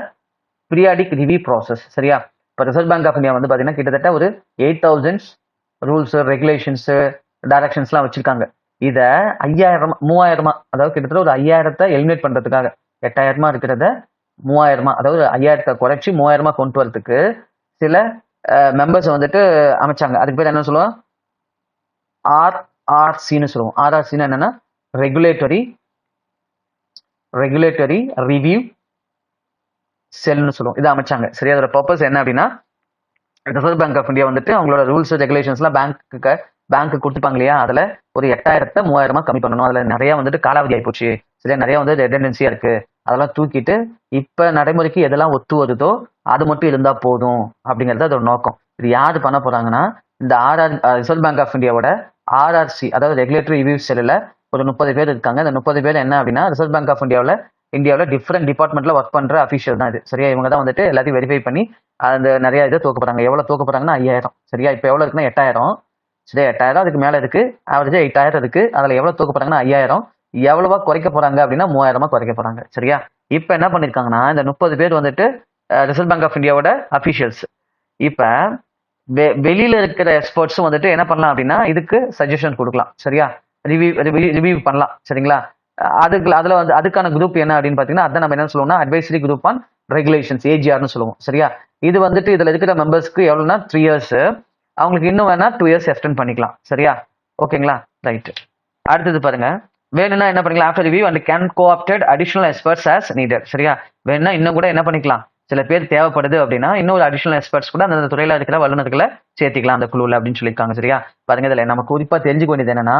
periodic review process. சரியா, இப்போ ரிசர்வ் பேங்க் ஆஃப் இந்தியா வந்து பாத்தீங்கன்னா கிட்டத்தட்ட ஒரு 8,000 ரூல்ஸ், ரெகுலேஷன்ஸ், டைரக்ஷன்ஸ்லாம் வச்சிருக்காங்க. இதை 5000 3000, அதாவது கிட்டத்தட்ட ஒரு 5000 எலிமினேட் பண்றதுக்காக 8000 இருக்கிறத 3000, அதாவது 5000 குறைச்சி 3000 கொண்டு வரதுக்கு சில மெம்பர்ஸ் வந்துட்டு அமைச்சாங்க. அதுக்கு பேர் என்ன சொல்லுவோம், RRCன்னு சொல்லுவோம். RRCன்னு என்னன்னா ரெகுலேட்டரி ரிவ்யூ செல்னு சொல்லுவோம். இதை அமைச்சாங்க. சரி, அதோட பர்பஸ் என்ன அப்படின்னா ரிசர்வ் பேங்க் ஆஃப் இந்தியா வந்துட்டு அவங்களோட ரூல்ஸ் ரெகுலேஷன்ஸ்லாம் பேங்க்கு கொடுத்துப்பாங்க இல்லையா, அதுல ஒரு 8000 3000 கம்மி பண்ணணும். அதுல நிறைய வந்துட்டு காலாவதி ஆயிப்போச்சு. சரியா, நிறைய வந்து ரெடண்டன்சியா இருக்கு. அதெல்லாம் தூக்கிட்டு இப்ப நடைமுறைக்கு எதெல்லாம் ஒத்து வருதோ அது மட்டும் இருந்தா போதும் அப்படிங்கிறது அதோட நோக்கம். இது யாரு பண்ண போறாங்கன்னா இந்த ரிசர்வ் பேங்க் ஆஃப் இந்தியாவோட RRC, அதாவது ரெகுலேட்டரி ரிவ்யூ செல்ல ஒரு 30 பேர் இருக்காங்க. இந்த 30 பேர் என்ன அப்படின்னா ரிசர்வ் பேங்க் ஆஃப் இந்தியாவில் டிஃப்ரெண்ட் டிபார்ட்மெண்ட்ல ஒர்க் பண்ற அஃபிஷியல் தான் இது. சரியா, இவங்க தான் வந்துட்டு எல்லாத்தையும் வெரிஃபை பண்ணி அந்த நிறைய இதை தூக்க போறாங்க. எவ்வளவு தூக்க போறாங்கன்னா 5000. சரியா, இப்போ எவ்வளவு இருக்குன்னா 8000. சரியா, 8000 அதுக்கு மேல இருக்கு. ஆவரேஜா 8000 இருக்கு. அதுல எவ்வளவு தூக்க போறாங்கன்னா 5000. எவ்வளவா குறைக்க போறாங்க அப்படின்னா 3000 குறைக்க போறாங்க. சரியா, இப்ப என்ன பண்ணிருக்காங்கன்னா இந்த 30 பேர் வந்துட்டு ரிசர்வ் பேங்க் ஆஃப் இந்தியாவோட அபிஷியல்ஸ். இப்ப வெளியில இருக்கிற எக்ஸ்பர்ட்ஸும் வந்துட்டு என்ன பண்ணலாம் அப்படின்னா இதுக்கு சஜஷன் கொடுக்கலாம். சரியா, ரிவ்யூ பண்ணலாம். சரிங்களா, அதுல வந்து அதுக்கான குரூப் என்ன அப்படின்னு பாத்தீங்கன்னா அதான் நம்ம என்ன சொல்லுவோம்னா அட்வைசரி குரூப் ஆன் ரெகுலேஷன்ஸ், ஏஜிஆர்னு சொல்லுவோம். சரியா, இது வந்துட்டு இதுல இருக்கிற மெம்பர்ஸ்க்கு எவ்வளவுனா 3 years, அவங்களுக்கு இன்னும் வேணா 2 years எக்ஸ்டெண்ட் பண்ணிக்கலாம். சரியா, ஓகேங்களா, ரைட். அடுத்தது பாருங்க, வேணும்னா என்ன பண்ணிக்கலாம், after review and can co-opted additional experts as needed. சரியா, வேணும்னா இன்னும் கூட என்ன பண்ணிக்கலாம், சில பேர் தேவைப்படுது அப்படின்னா இன்னொரு அடிஷனல் எக்ஸ்பர்ட்ஸ் கூட அந்த துறையில இருக்கிற வல்லுநர்களை சேர்த்திக்கலாம் அந்த குழுவில் அப்படின்னு சொல்லியிருக்காங்க. சரியா, பாருங்க இதுல நம்ம குறிப்பா தெரிஞ்சுக்க வேண்டியது என்னன்னா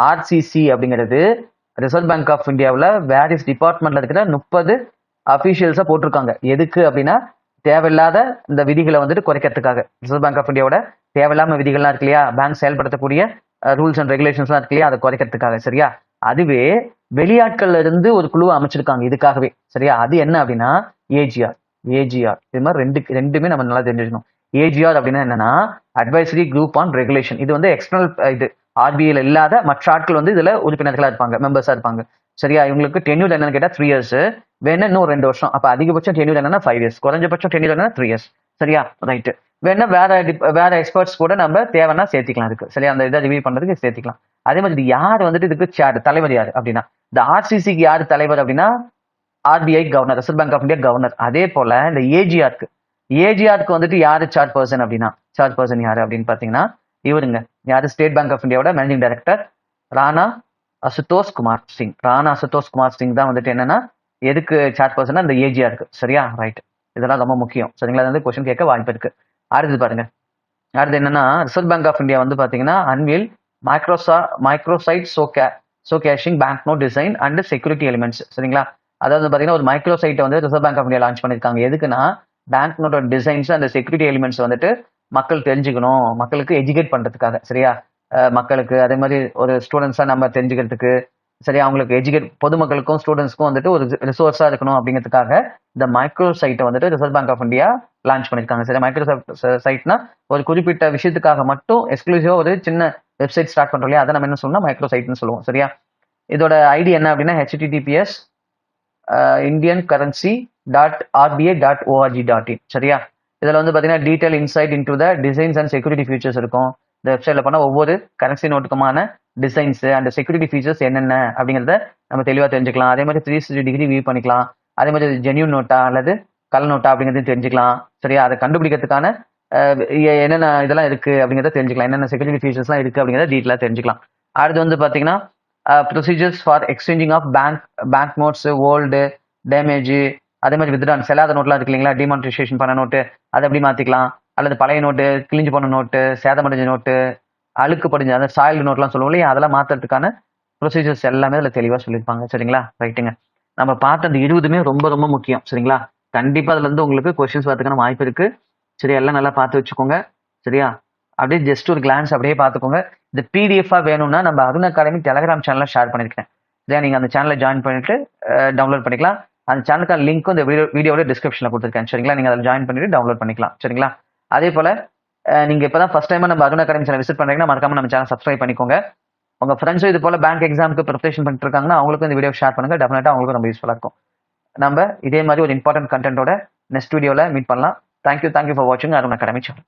ஆர்சிசி அப்படிங்கிறது ரிசர்வ் பேங்க் ஆஃப் இந்தியாவில் வேரிஸ் டிபார்ட்மெண்ட்ல இருக்கிற 30 அபிஷியல்ஸா போட்டிருக்காங்க. எதுக்கு அப்படின்னா தேவையில்லாத இந்த விதிகளை வந்துட்டு குறைக்கிறதுக்காக. ரிசர்வ் பேங்க் ஆஃப் இந்தியாவோட தேவையில்லாம விதிகள்லாம் இருக்கு இல்லையா, பேங்க் செயல்படுத்தக்கூடிய ரூல்ஸ் அண்ட் ரெகுலேஷன்ஸ்லாம் இருக்கு இல்லையா, அதை குறைக்கிறதுக்காக. சரியா, அதுவே வெளியாட்கள்ல இருந்து ஒரு குழுவை அமைச்சிருக்காங்க இதுக்காகவே. சரியா, அது என்ன அப்படின்னா ஏஜிஆர். இது மாதிரி ரெண்டுமே நம்ம நல்லா தெரிஞ்சுக்கணும். ஏஜிஆர் அப்படின்னா என்னன்னா அட்வைசரி குரூப் ஆன் ரெகுலேஷன். இது வந்து எக்ஸ்டர்னல் இது ஆர்பிஐல இல்லாத மற்ற ஆட்கள் வந்து இதுல உறுப்பினர்களா இருப்பாங்க, மெம்பர்ஸா இருப்பாங்க. சரியா, இவங்களுக்கு டென்யூர் என்னன்னு கேட்டா 3 years, வேணா இன்னும் 2 வருஷம். அப்ப அதிகபட்சம் டென்யூர் என்னன்னா 5 years, குறைஞ்சபட்சம் டென்யூர் என்னன்னா 3 years. சரியா, ரைட். வேணா வேற எக்ஸ்பர்ட்ஸ் கூட நம்ம தேவைன்னா சேர்த்திக்கலாம் இருக்கு. சரியா, அந்த இதை ரிவியூ பண்றதுக்கு சேர்த்திக்கலாம். அதே மாதிரி யார் வந்துட்டு இதுக்கு சேர் தலைவர் யாரு அப்படின்னா இந்த ஆர்சிசிக்கு யாரு தலைவர் அப்படின்னா RBI governor, Reserve bank of India governor. அதே போல இந்த ஏஜிஆருக்கு வந்துட்டு யாரு சார்ஜ் பர்சன் அப்படின்னா சார்ஜ் பர்சன் யாரு அப்படின்னு பாத்தீங்கன்னா இவருங்க யாரு, ஸ்டேட் பேங்க் ஆஃப் இந்தியாவோட மேனேஜிங் டைரக்டர் ராணா அசுதோஷ் குமார் சிங் தான் வந்துட்டு என்னன்னா எதுக்கு சார்ஜ் பர்சன் இந்த ஏஜிஆருக்கு. சரியா, ரைட். இதெல்லாம் ரொம்ப முக்கியம். சரிங்களா, அது வந்து கொஸ்டின் கேட்க வாய்ப்பு இருக்கு. அடுத்து பாருங்க, அடுத்து என்னன்னா ரிசர்வ் பேங்க் ஆஃப் இந்தியா வந்து பாத்தீங்கன்னா unveil microsite showcasing bank note design and security elements. சரிங்களா, அதாவது பாத்தீங்கன்னா ஒரு மைக்ரோசைட்டை வந்து reserve bank of India launch பண்ணிருக்காங்க. எதுக்குன்னா பேங்க் நோட்டோட டிசைன்ஸ் அந்த செக்யூரிட்டி எலிமெண்ட்ஸ் வந்துட்டு மக்கள் தெரிஞ்சுக்கணும், மக்களுக்கு எஜுகேட் பண்றதுக்காக. சரியா, மக்களுக்கு அதே மாதிரி ஒரு ஸ்டூடெண்ட்ஸா நம்ம தெரிஞ்சுக்கிறதுக்கு. சரியா, அவங்களுக்கு பொதுமக்களுக்கும் ஸ்டூடெண்ட்ஸ்க்கும் வந்துட்டு ஒரு ரிசோர்ஸா இருக்கணும் அப்படிங்கிறதுக்காக இந்த மைக்ரோ சைட்டை வந்துட்டு reserve bank of India launch பண்ணிருக்காங்க. சரி, மைக்ரோ சைட்னா ஒரு குறிப்பிட்ட விஷயத்துக்காக மட்டும் எக்ஸ்க்ளூசிவா ஒரு சின்ன வெப்சைட் ஸ்டார்ட் பண்றோம் இல்லையா, அதை நம்ம என்ன சொல்லணும் மைக்ரோ சைட்னு சொல்லுவோம். சரியா, இதோட ஐடி என்ன அப்படின்னா https indiancurrency.rba.org.in. சரியா, இதுல வந்து பாத்தீங்கன்னா detail insight into the designs and security features இருக்கும். இந்த வெப்சைட்ல பண்ண ஒவ்வொரு கரன்சி நோட்டுக்குமான டிசைன்ஸ் அண்ட் செக்யூரிட்டி ஃபீச்சர்ஸ் என்னென்ன அப்படிங்கிறத நம்ம தெளிவா தெரிஞ்சுக்கலாம். அதே மாதிரி 360 டிகிரி வியூ பண்ணிக்கலாம். அதே மாதிரி ஜென்யூன் நோட்டா அல்லது கல் நோட்டா அப்படிங்கிறது தெரிஞ்சுக்கலாம். சரியா, அதை கண்டுபிடிக்கிறதுக்கான என்னென்ன இதெல்லாம் இருக்கு அப்படிங்கிறத தெரிஞ்சுக்கலாம், என்னென்ன செக்யூரிட்டி ஃபீச்சர்ஸ்லாம் இருக்கு அப்படிங்கிறத டீட்டெயிலாக தெரிஞ்சுக்கலாம். அடுத்து வந்து பாத்தீங்கன்னா procedures for exchanging of bank notes, old, damage, அதே மாதிரி வித்ட்ரான் செல்லாத நோட்லாம் இருக்கு இல்லைங்களா, டிமானிட்டைசேஷன் பண்ண நோட்டு அதை எப்படி மாத்திக்கலாம், அல்லது பழைய நோட்டு, கிழிஞ்சு போன நோட்டு, சேதமடைஞ்ச நோட்டு, அழுக்கு படிஞ்ச அந்த சாயில்டு நோட்லாம் சொல்லுவோம் இல்லையா, அதெல்லாம் மாத்துறதுக்கான ப்ரொசீஜர்ஸ் எல்லாமே அதில் தெளிவாக சொல்லியிருப்பாங்க. சரிங்களா, ரைட்டுங்க. நம்ம பார்த்த அந்த 20மே ரொம்ப ரொம்ப முக்கியம். சரிங்களா, கண்டிப்பா அதுல இருந்து உங்களுக்கு கொஸ்டின்ஸ் வரதுக்கான வாய்ப்பு இருக்கு. சரி, எல்லாம் நல்லா பார்த்து வச்சுக்கோங்க. சரியா, அப்படியே ஜஸ்ட் ஒரு கிளான்ஸ் அப்படியே பார்த்துக்கோங்க. இந்த பிடிஎஃபா வேணும்னா நம்ம அருண் அகாடமி டெலிகிராம் சேனல்ல ஷேர் பண்ணிருக்கேன். சரியா, நீங்க அந்த சேனலை ஜாயின் பண்ணிட்டு டவுன்லோட் பண்ணிக்கலாம். அந்த சேனலுக்கான லிங்க்கும் இந்த வீடியோட டிஸ்கிரிப்ஷன்ல கொடுத்துருக்கேன். சரிங்களா, நீங்க அதில் ஜாயின் பண்ணிட்டு டவுன்லோட் பண்ணிக்கலாம். சரிங்களா, அதே போல நீங்க இப்பதான் ஃபர்ஸ்ட் டைம் நம்ம அருண் அகாடமி சேனல் விசிட் பண்றீங்கன்னா மறக்காம நம்ம சேனல் சப்ஸ்கிரைப் பண்ணிக்கோங்க. உங்க ஃப்ரெண்ட்ஸும் இது போல பேங்க் எக்ஸாமுக்கு ப்ரிப்பரேஷன் பண்ணிட்டு இருக்காங்கன்னா அவங்களுக்கும் இந்த வீடியோ ஷேர் பண்ணுங்க. டெஃபினட்டா அவங்களுக்கும் ரொம்ப யூஸ்ஃபுல்லா இருக்கும். நம்ம இதே மாதிரி ஒரு இம்பார்ட்டன்ட் கண்டென்ட்டோட நெக்ஸ்ட் வீடியோல மீட் பண்ணலாம். தேங்க்யூ ஃபார் வாட்சிங் அருண் அகாடமி சேனல்.